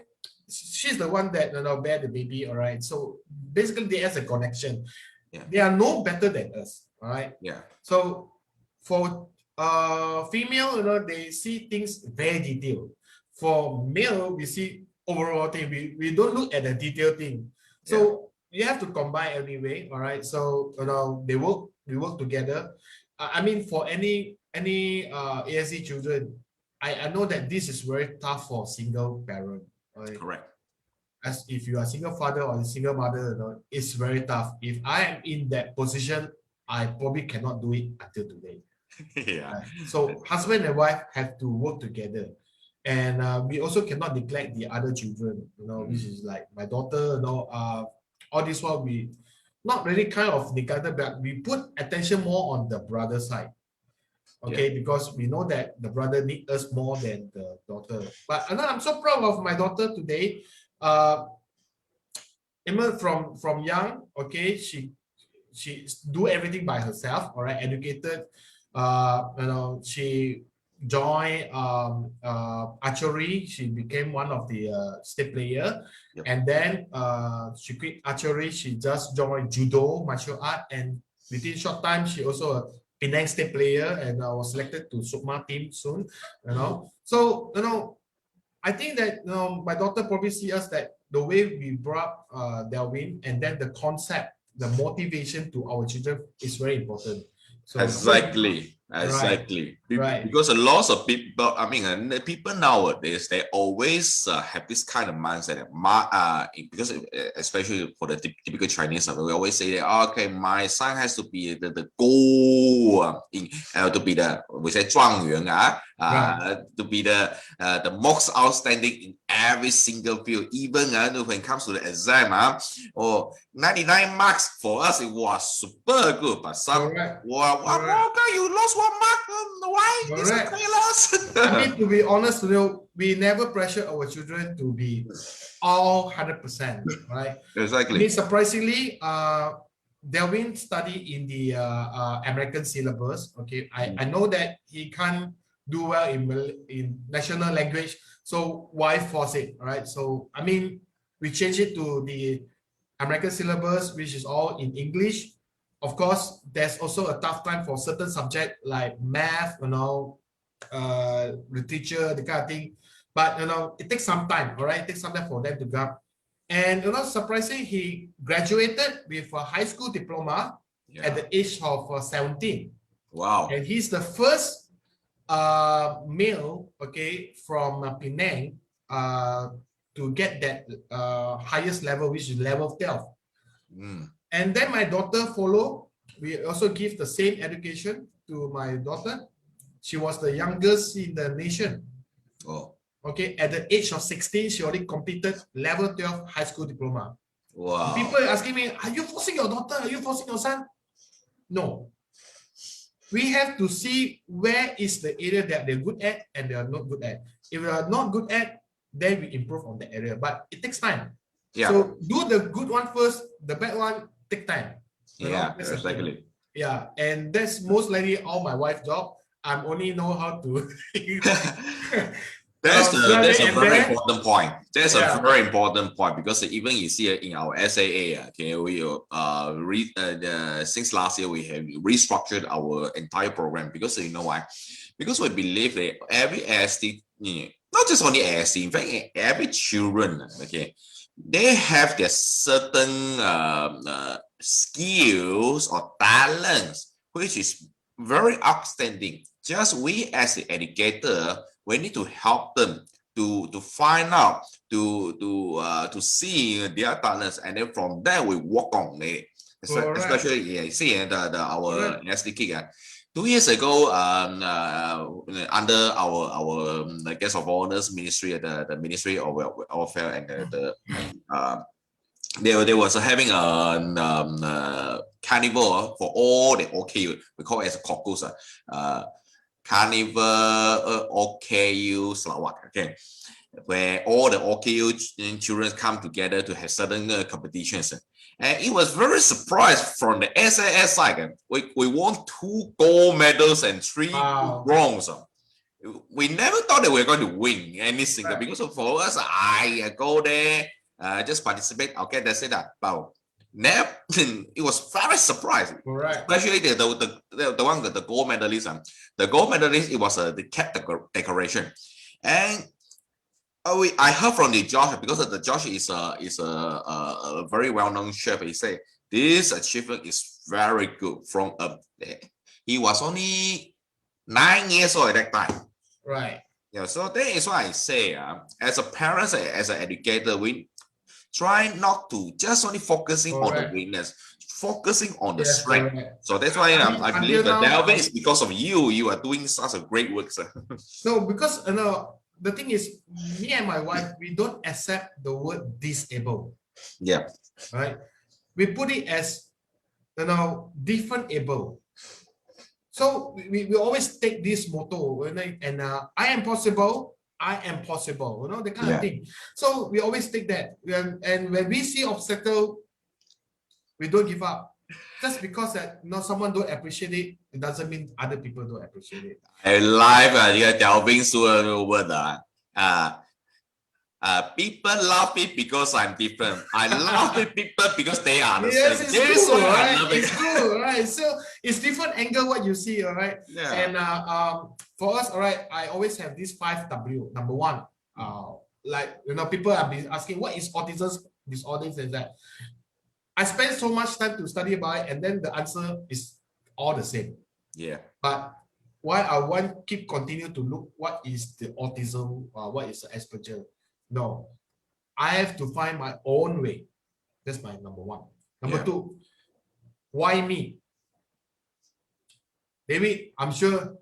S5: she's the one that bear the baby. All right. So basically, there's a connection.
S2: Yeah.
S5: They are no better than us. All right.
S2: Yeah.
S5: So for female, they see things very detailed. For male, we see overall thing. We don't look at the detailed thing. So you have to combine anyway. All right. So we work together. I mean, for any ASD children, I know that this is very tough for single parent. Right?
S2: Correct.
S5: as if you are a single father or a single mother, you know, it's very tough. If I am in that position, I probably cannot do it until today.
S2: Yeah.
S5: So husband and wife have to work together, and we also cannot neglect the other children, you know, which is like my daughter, you know, all this while we not really kind of neglected, but we put attention more on the brother side. Okay, because we know that the brother needs us more than the daughter. But I'm so proud of my daughter today. Even from young, okay, she do everything by herself. All right, educated. You know, she joined archery. She became one of the state player, and then she quit archery. She just joined judo, martial art, and within short time she also a Penang state player and was selected to Sukma team soon. You know, so you know, I think that you know, my daughter probably see us that the way we brought up Delwin, and then the concept, the motivation to our children is very important. So
S2: Exactly.
S5: Right.
S2: Because a lot of people, I mean, people nowadays, they always have this kind of mindset. Because especially for the typical Chinese, we always say that, oh, okay, my son has to be the goal to be the, we say 状元 to be the most outstanding in every single field. Even when it comes to the exam, or 99 marks for us, it was super good. But some, okay, you lost 1 mark. Why? This is lost.
S5: I mean, to be honest, you know, we never pressure our children to be all 100%, right?
S2: Exactly.
S5: I mean, surprisingly, Delwin studied in the American syllabus. Okay, I know that he can't do well in national language, so why force it, right? So I mean, we change it to the American syllabus, which is all in English. Of course, there's also a tough time for certain subject like math, you know, literature, the kind of thing. But you know, it takes some time. All right, it takes some time for them to go up. And you know, surprisingly, he graduated with a high school diploma at the age of 17.
S2: Wow!
S5: And he's the first male, okay, from Penang to get that highest level, which is level 12. And then my daughter follow. We also give the same education to my daughter. She was the youngest in the nation.
S2: Oh.
S5: Okay, at the age of 16, she already completed level 12 high school diploma.
S2: Wow.
S5: People are asking me, are you forcing your daughter? Are you forcing your son? No. We have to see where is the area that they're good at and they are not good at. If they are not good at, then we improve on the area. But it takes time.
S2: Yeah.
S5: So do the good one first, the bad one take time.
S2: Yeah, exactly.
S5: Yeah, and that's most likely all my wife's job. I only know how to.
S2: That's a very important point. That's a very important point because even you see in our SAA, okay, we since last year we have restructured our entire program because you know why? Because we believe that every ASD, not just only ASD, in fact, every children, okay, they have their certain skills or talents which is very outstanding. Just we as the educator, we need to help them to find out, to see their talents, and then from there we work on it. Especially, you see our SD kid. 2 years ago, under our guest of honors ministry, the Ministry of Welfare, and they was having a carnival for all the OKU. We call it as a caucus. Carnival OKU Sarawak, okay, where all the OKU children come together to have certain competitions. And it was very surprised from the SAS side. We won 2 gold medals and 3 bronze. We never thought that we were going to win any single, because for us, I go there, just participate. Okay, that's it. But it was very surprising, especially the one the gold medalist. The gold medalist, it was the cap decoration, and I heard from the judge, because the judge is a very well-known chef. He said this achievement is very good. He was only 9 years old at that time. Right. Yeah. So that is why I say, as a parent, as an educator, try not to just only focusing on the
S5: Correct.
S2: weakness, focusing on the
S5: Yes,
S2: strength.
S5: correct.
S2: So that's why I believe
S5: Until
S2: that
S5: now,
S2: Delwin is because of you. You are doing such a great work, sir.
S5: No, because the thing is, me and my wife, we don't accept the word disabled,
S2: Yeah,
S5: right? We put it as different able. So we always take this motto, and I am possible, I am possible, the kind
S2: Yeah.
S5: of thing. So we always take that, and when we see obstacle, we don't give up. Just because that someone don't appreciate it, it doesn't mean other people don't appreciate it.
S2: I like Delwin's word. People love it because I'm different. I love people because they are the
S5: Yes,
S2: same.
S5: it's
S2: That's
S5: true,
S2: why I
S5: right?
S2: love it.
S5: It's true, right? So it's different angle what you see, all right?
S2: Yeah.
S5: And for us, all right, I always have these 5W. Number one, like people have been asking, what is autism disorders and that? I spent so much time to study about it, and then the answer is all the same.
S2: Yeah.
S5: But why I want keep continue to look what is the autism, what is the Asperger? No, I have to find my own way. That's my number one. Number two, why me? David, I'm sure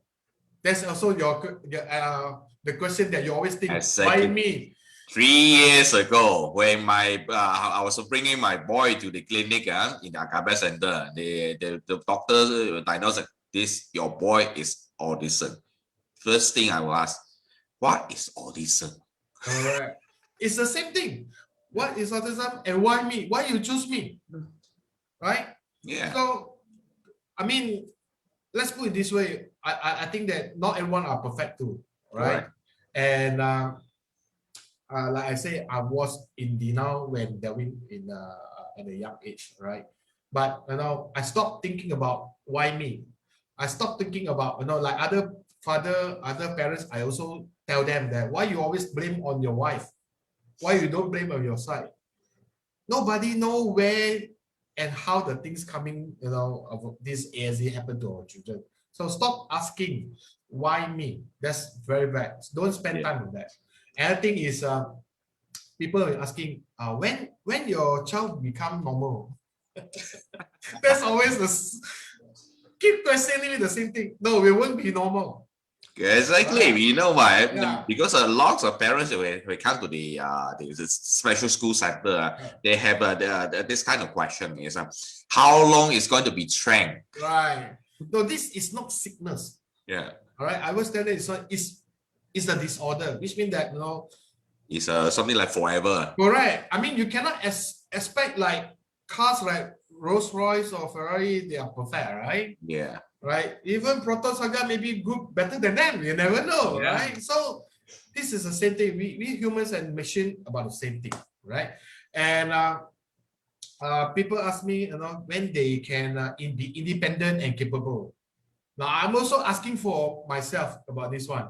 S5: that's also the question that you always think.
S2: Exactly.
S5: Why me?
S2: 3 years ago, when I was bringing my boy to the clinic in the Akabe Center, the doctor diagnosed your boy is autism. First thing I will ask, what is autism?
S5: Correct. It's the same thing. What is autism and why me? Why you choose me? Right?
S2: Yeah.
S5: So, I mean, let's put it this way. I think that not everyone are perfect too, right?
S2: Correct.
S5: And like I say, I was in denial when Delwin at a young age, right? But I stopped thinking about why me. I stopped thinking about like other parents. I also tell them that why you always blame on your wife, why you don't blame on your side. Nobody know where and how the things coming of this ASD happen to our children. So stop asking why me. That's very bad. Don't spend time on that. Another thing is people are asking when your child become normal. That's always keep questioning me the same thing. No, we won't be normal.
S2: Exactly.
S5: Right.
S2: You know why?
S5: Yeah.
S2: Because lots of parents when come to the special school center, they have this kind of question is how long is going to be trained?
S5: Right. No, this is not sickness.
S2: Yeah.
S5: All right. I was telling you, it's a disorder, which means that
S2: it's something like forever.
S5: Correct. I mean, you cannot expect like cars like Rolls Royce or Ferrari, they are perfect, right?
S2: Yeah.
S5: Right. Even Proton Saga may be good, better than them. You never know, right? So this is the same thing. We humans and machine about the same thing, right? And people ask me, when they can be independent and capable. Now I'm also asking for myself about this one.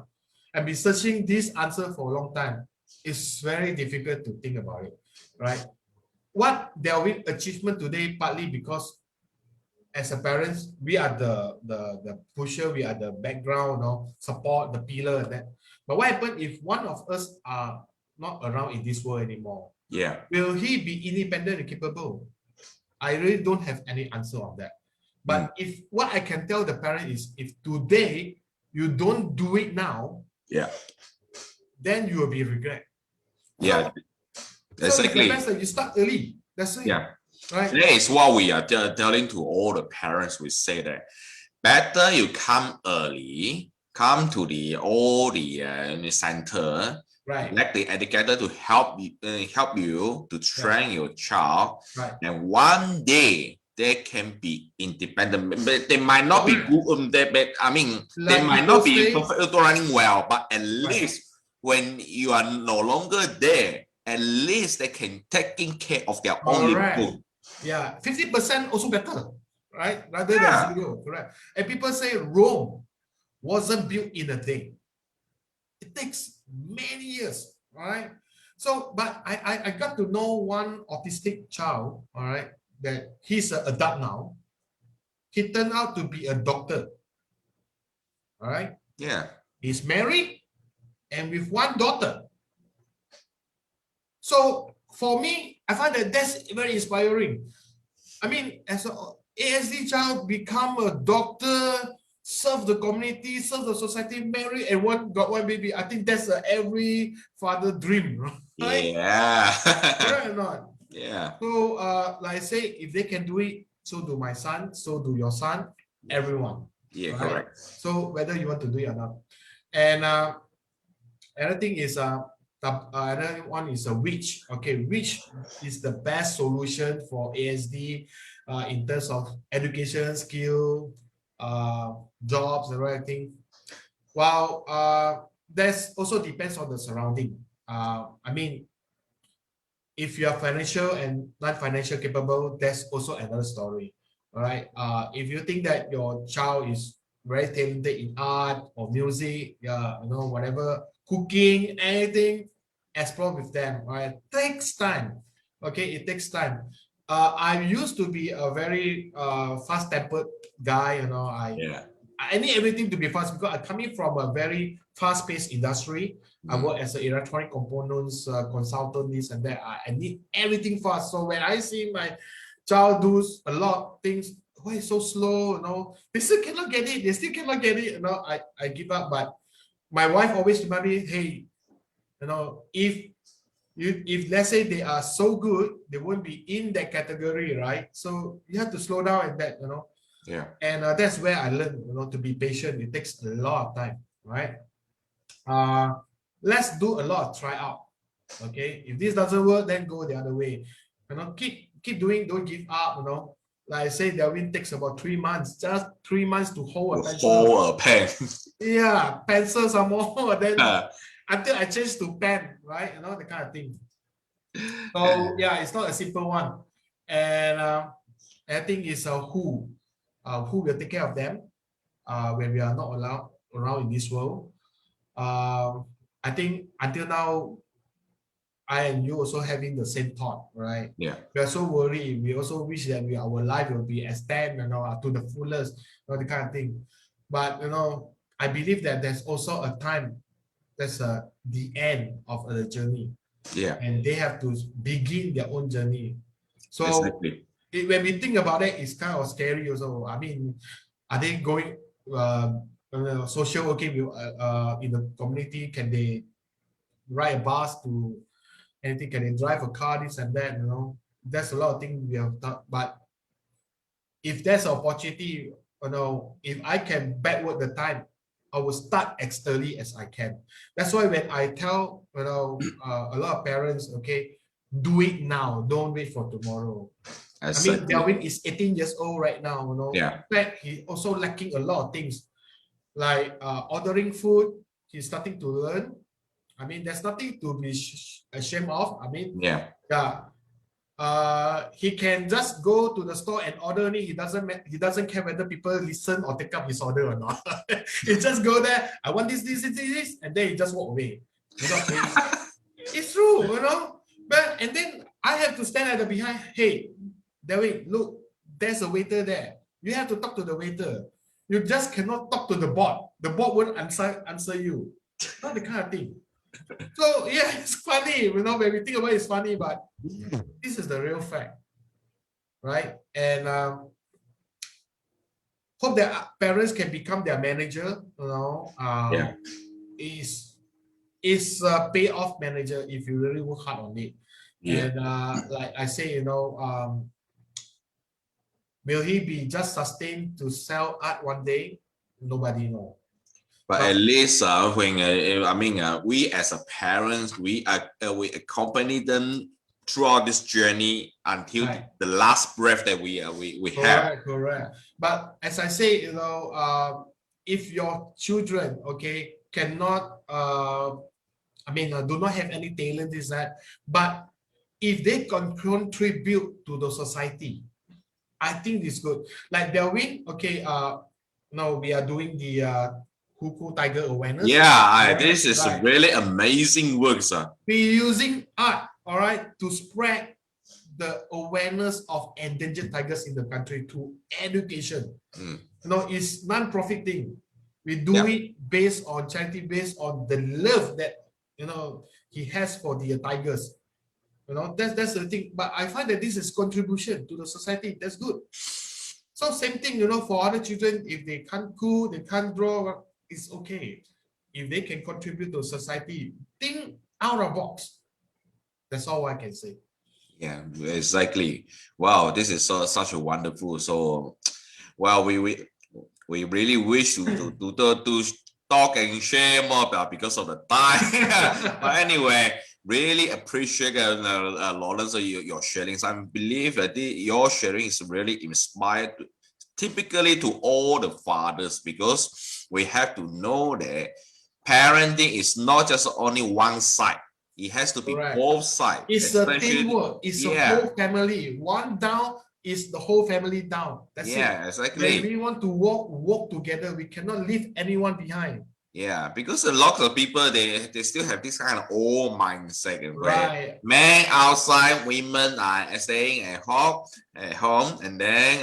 S5: I've been searching this answer for a long time. It's very difficult to think about it, right? What Delwin achievement today, partly because as a parents, we are the pusher, we are the background, support, the pillar, and that. But what happens if one of us are not around in this world anymore?
S2: Yeah.
S5: Will he be independent and capable? I really don't have any answer on that. But if what I can tell the parent is, if today you don't do it now, then you will be regret.
S2: Yeah.
S5: So it's the best that you start early. That's it.
S2: Yeah.
S5: Right.
S2: That is what we are telling to all the parents. We say that better you come early, come to the center,
S5: right?
S2: Let the educator to help you to train your child,
S5: right?
S2: And one day they can be independent. But they might not be good. They might not be running well, but at least when you are no longer there, at least they can taking care of their own livelihood.
S5: Yeah, 50% also better, right? Rather than zero, correct? And people say Rome wasn't built in a day. It takes many years, right? So, but I got to know one autistic child, all right, that he's an adult now. He turned out to be a doctor, all right?
S2: Yeah.
S5: He's married and with one daughter. So for me, I find that that's very inspiring. I mean, as a ASD child, become a doctor, serve the community, serve the society, marry, and got one baby. I think that's every father dream, right?
S2: Yeah.
S5: Right or not?
S2: Yeah.
S5: So, like I say, if they can do it, so do my son, so do your son, everyone.
S2: Yeah,
S5: right?
S2: correct.
S5: So whether you want to do it or not. And another thing is another one is a which. Okay, which is the best solution for ASD in terms of education, skill, jobs, and everything. Well, that's also depends on the surrounding. I mean, if you are financial and non-financial capable, that's also another story. All right. If you think that your child is very talented in art or music, yeah, you know, whatever, cooking, anything, explore with them. All right. Takes time. Okay, it takes time. I used to be a very fast-tempered guy. You know, I need everything to be fast because I'm coming from a very fast-paced industry. I work as an electronic components consultant, this and that. I need everything fast. So when I see my child do a lot of things, why is so slow? You know, they still cannot get it. They still cannot get it. You know, I give up. But my wife always remind me, hey, you know, if let's say they are so good, they won't be in that category, right? So you have to slow down at that, you know.
S2: Yeah.
S5: And that's where I learned, you know, to be patient. It takes a lot of time, right? Let's do a lot of try out. Okay, if this doesn't work, then go the other way. You know, keep doing, don't give up. You know, like I say, Delwin takes about 3 months, just 3 months to hold a pencil.
S2: Hold a pen.
S5: Yeah, pencils are more. Then until I change to pen, right? You know, the kind of thing. So yeah, it's not a simple one. And I think it's who will take care of them when we are not allowed around in this world. I think until now, I and you also having the same thought, right?
S2: Yeah.
S5: We are so worried. We also wish that our life will be extended, you know, to the fullest, you know, the kind of thing. But you know, I believe that there's also a time that's the end of the journey.
S2: Yeah.
S5: And they have to begin their own journey. So
S2: exactly.
S5: When we think about it, it's kind of scary also. I mean, are they going social working in the community? Can they ride a bus to anything? Can they drive a car, this and that? You know, there's a lot of things we have thought. But if there's an opportunity, you know, if I can backward the time, I will start as early as I can. That's why when I tell, you know, a lot of parents, okay, do it now, don't wait for tomorrow. Exactly. I mean, Delwin is 18 years old right now, you know.
S2: Yeah.
S5: In fact, he's also lacking a lot of things, like ordering food. He's starting to learn. I mean, there's nothing to be ashamed of. I mean, yeah. He can just go to the store and order it. He doesn't care whether people listen or take up his order or not. He just go there. I want this, and then he just walk away. It's true, you know. But and then I have to stand at the behind. Hey, David, look, there's a waiter there. You have to talk to the waiter. You just cannot talk to the bot. The bot won't answer you. Not the kind of thing. So yeah, it's funny, you know, when we think about it, it's funny, but this is the real fact, right? And hope that parents can become their manager, you know. Is a payoff manager if you really work hard on it. Yeah. And like I say, you know, will he be just sustained to sell art one day? Nobody knows.
S2: But at least when I mean, we as a parents, we accompany them throughout this journey until the last breath that we have.
S5: Correct. But as I say, you know, if your children, okay, cannot, I mean, do not have any talent, is that, but if they can contribute to the society, I think it's good. Like Delwin, okay, now we are doing the Huku Tiger awareness.
S2: Yeah, this is really amazing work, sir.
S5: We're using art, all right, to spread the awareness of endangered tigers in the country through education. You know, it's non-profit thing. We do it based on charity, based on the love that, you know, he has for the tigers. That's the thing. But I find that this is contribution to the society. That's good. So same thing, for other children, if they can't cook, they can't draw, it's okay. If they can contribute to society, think out of box. That's all I can say.
S2: Yeah, exactly. Wow, this is such a wonderful. So, well, we really wish to talk and share more about because of the time. But anyway, really appreciate Lawrence, your sharing. So I believe that your sharing is really inspired, typically to all the fathers, because we have to know that parenting is not just only one side. It has to be
S5: Correct.
S2: both sides.
S5: It's a teamwork. It's a whole family. One down is the whole family down. That's it.
S2: Exactly.
S5: When we want to walk together, we cannot leave anyone behind.
S2: Yeah, because a lot of people they still have this kind of old mindset,
S5: Right.
S2: Men outside, women are staying at home, and then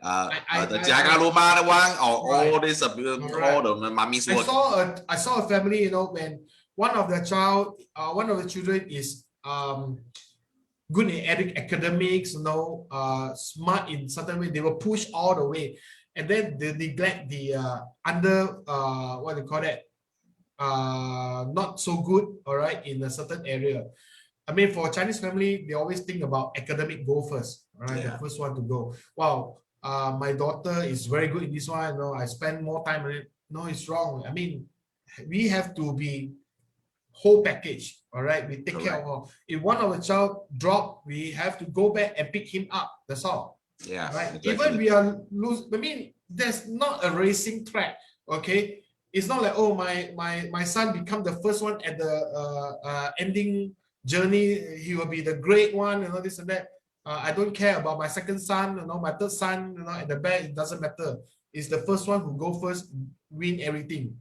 S2: the jaga rumah one or all this all the mommy's work.
S5: I saw a family, when one of the children is good in academics, smart in certain way, they will push all the way, and then they neglect the what do you call that, not so good, all right, in a certain area. I mean, for a Chinese family, they always think about academic go first, all right, the first one to go. Wow, my daughter is very good in this one, I spend more time on it. No, it's wrong. I mean, we have to be whole package, all right? We take care of. If one of the child drop, we have to go back and pick him up. That's all.
S2: Yeah.
S5: Right.
S2: Exactly.
S5: Even we are lose. I mean, there's not a racing track. Okay. It's not like, oh, my son become the first one at the ending journey. He will be the great one, this and that. I don't care about my second son, my third son, at the back. It doesn't matter. It's the first one who go first, win everything.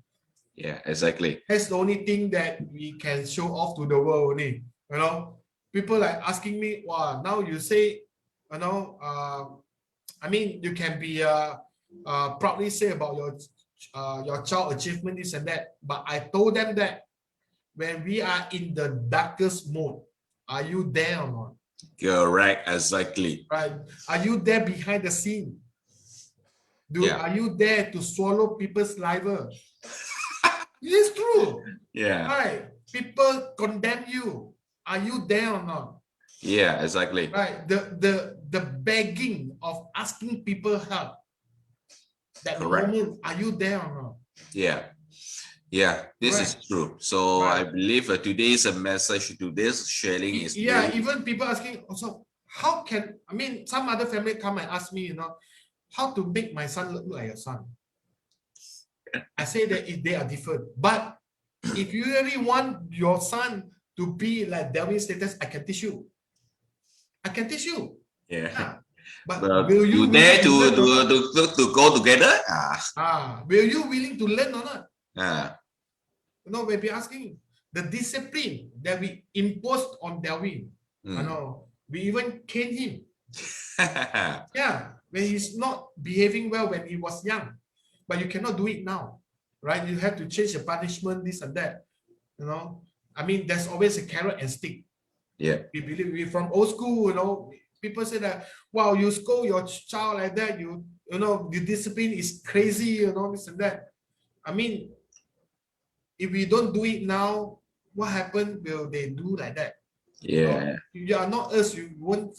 S2: Yeah, exactly.
S5: That's the only thing that we can show off to the world only. People like asking me, wow, now you say, I mean, you can be proudly say about your child achievement, this and that. But I told them that when we are in the darkest mode, are you there or not?
S2: Correct, exactly.
S5: Right. Are you there behind the scene? Are you there to swallow people's liver? It is true.
S2: Yeah.
S5: Right. People condemn you. Are you there or not?
S2: Yeah, exactly.
S5: Right. The begging of asking people help. That moment, are you there or not?
S2: Yeah. Yeah, this is true. So I believe today's message to this sharing is
S5: even people asking also, how can, I mean, some other family come and ask me, how to make my son look like your son. I say that if they are different, but if you really want your son to be like Delwin status, I can teach you. I can teach you.
S2: Yeah.
S5: But
S2: will you dare to go together?
S5: Will you willing to learn or not?
S2: No,
S5: we'll be asking the discipline that we imposed on Delwin. We even cane him. When he's not behaving well when he was young. But you cannot do it now, right? You have to change the punishment, this and that. I mean, there's always a carrot and stick.
S2: Yeah.
S5: We believe we from old school, people say that, wow, you scold your child like that, the discipline is crazy, this and that. I mean, if we don't do it now, what happened? Will they do like that?
S2: Yeah.
S5: You are not us, you won't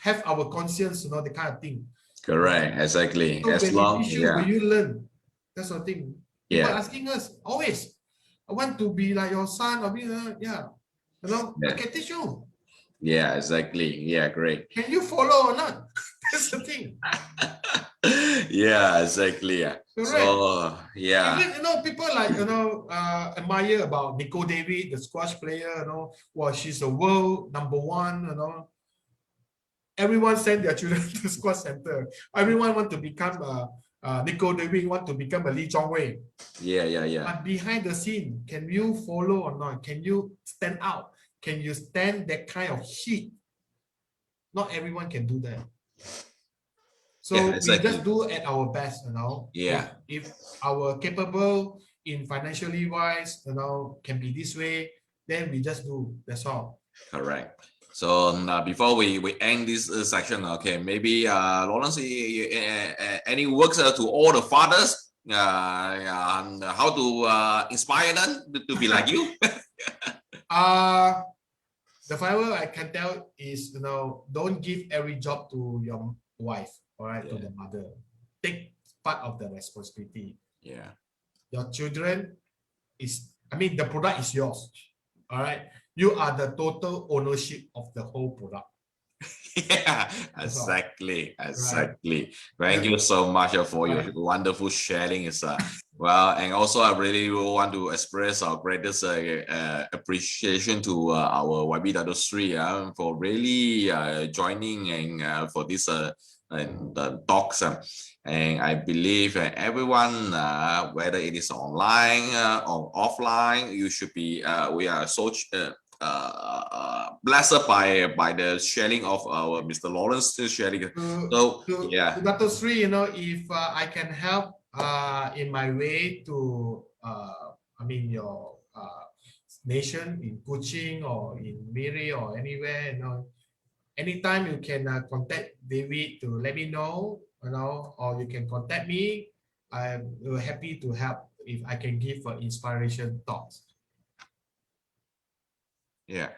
S5: have our conscience, the kind of thing.
S2: Correct, exactly.
S5: So as long will you learn? That's the thing. People asking us always, I want to be like your son, or be I can teach you.
S2: Yeah, exactly. Yeah, great.
S5: Can you follow or not? That's the thing.
S2: Yeah, exactly. Yeah. So
S5: even people like admire about Nicole David, the squash player. Well, she's the world #1. Everyone send their children to squash center. Everyone want to become Nicole David, want to become a Lee Chong-wei.
S2: Yeah.
S5: But behind the scene, can you follow or not? Can you stand out? Can you stand that kind of heat? Not everyone can do that. So we just do at our best,
S2: Yeah.
S5: If our capable in financially wise, can be this way, then we just do. That's all.
S2: Correct. So before we end this section, okay, maybe Lawrence, any works to all the fathers and how to inspire them to be like you?
S5: The fiber I can tell is, don't give every job to your wife, all right, to the mother. Take part of the responsibility.
S2: Yeah.
S5: Your children the product is yours, all right. You are the total ownership of the whole product.
S2: Yeah, exactly.
S5: Right.
S2: Thank you so much for your wonderful sharing. Well, and also I really want to express our greatest appreciation to our YB Dato Sri for really joining and for this talks. And I believe everyone, whether it is online or offline, you should be. We are so blessed by the sharing of our Mr. Lawrence sharing.
S5: To Dato Sri, if I can help in my way to your nation in Kuching or in Miri or anywhere, anytime you can contact David to let me know, or you can contact me. I'm happy to help if I can give inspiration thoughts.
S2: Yeah,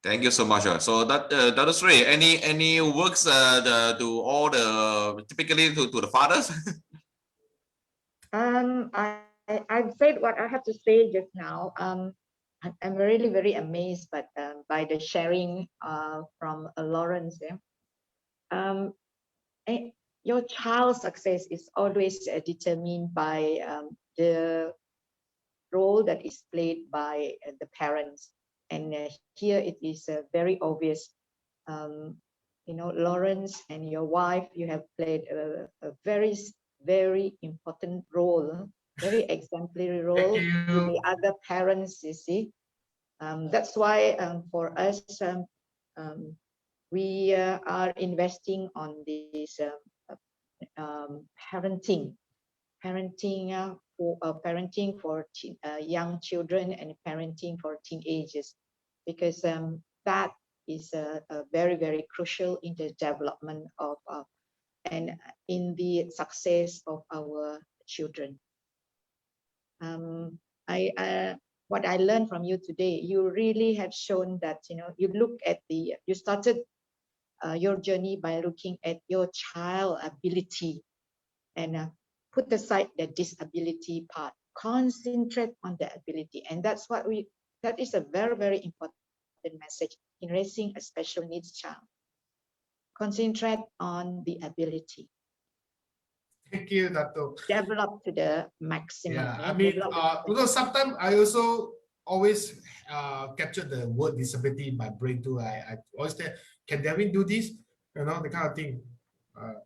S2: thank you so much. So that is right. Any works to all the typically to the fathers?
S3: I've said what I have to say just now. I'm really very amazed, by the sharing from Lawrence. Your child's success is always determined by the role that is played by the parents, and here it is very obvious. Lawrence and your wife, you have played a very, very important role, very exemplary role to the other parents, you see. That's why for us, we are investing on this parenting for young children and parenting for teenagers, because that is a very, very crucial in the development of and in the success of our children. What I learned from you today, you really have shown that you started your journey by looking at your child ability and put aside the disability part, concentrate on the ability. And that is a very, very important message in raising a special needs child. Concentrate on the ability.
S5: Thank you, Dato.
S3: Develop to the maximum.
S5: Yeah, sometimes I also always capture the word disability in my brain too. I always say, can Delwin do this? The kind of thing.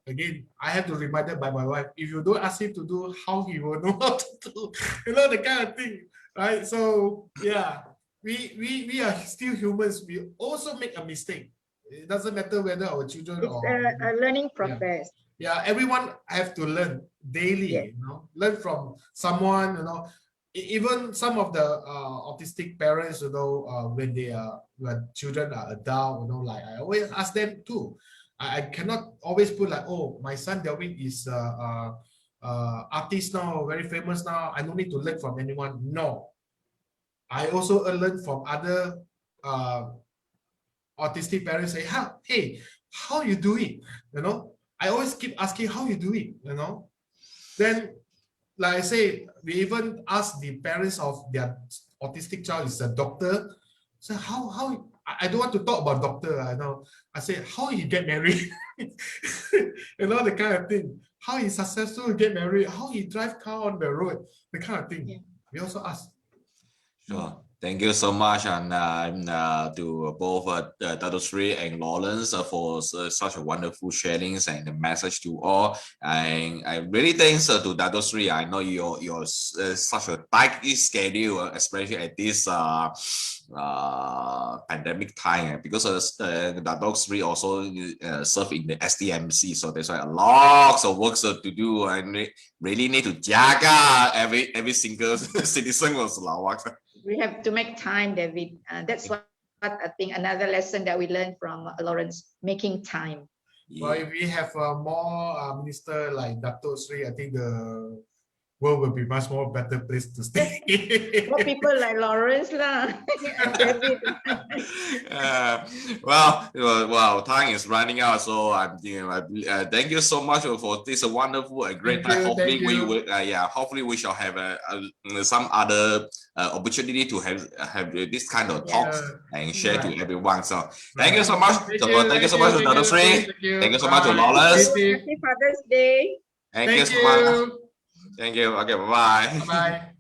S5: Again, I have to remind by my wife, if you don't ask him to do, how he will know how to do, the kind of thing, right? So yeah, we are still humans. We also make a mistake. It doesn't matter whether our children
S3: it's a learning process.
S5: Yeah, everyone have to learn daily. Learn from someone. Even some of the autistic parents, when children are adult, like I always ask them too. I cannot always put like, oh, my son Delwin is artist now, very famous now. I don't need to learn from anyone. No, I also learn from other autistic parents. Say, hey, how you do it? I always keep asking how you do it. Then, like I say, we even ask the parents of their autistic child is a doctor. So how I don't want to talk about doctor. I say how he get married, the kind of thing. How he successful get married, how he drive car on the road, the kind of thing. Yeah. We also ask.
S2: Sure. Thank you so much, and to both Dato Sri and Lawrence for such a wonderful sharings and the message to all. And I really thanks to Dato Sri. I know you're such a tight schedule, especially at this pandemic time, because Dato Sri also serve in the SDMC, so there's like lots of work to do, and really need to jaga every single citizen of Sarawak.
S3: We have to make time, David. That's what I think another lesson that we learned from Lawrence, making time.
S5: Well, if we have more minister like Dato Sri, I think the world will be much more better place to stay.
S3: More people like Lawrence lah. David.
S2: Well, time is running out, so I'm thank you so much for this wonderful and great time. Hopefully we will, hopefully we shall have some other opportunity to have this kind of talks and share to everyone. So thank you so much. Thank you so much to Dato Sri. Thank you so much to Lawrence.
S3: Happy Father's Day.
S2: Thank you so much. Thank you. Okay, bye bye.
S5: Bye.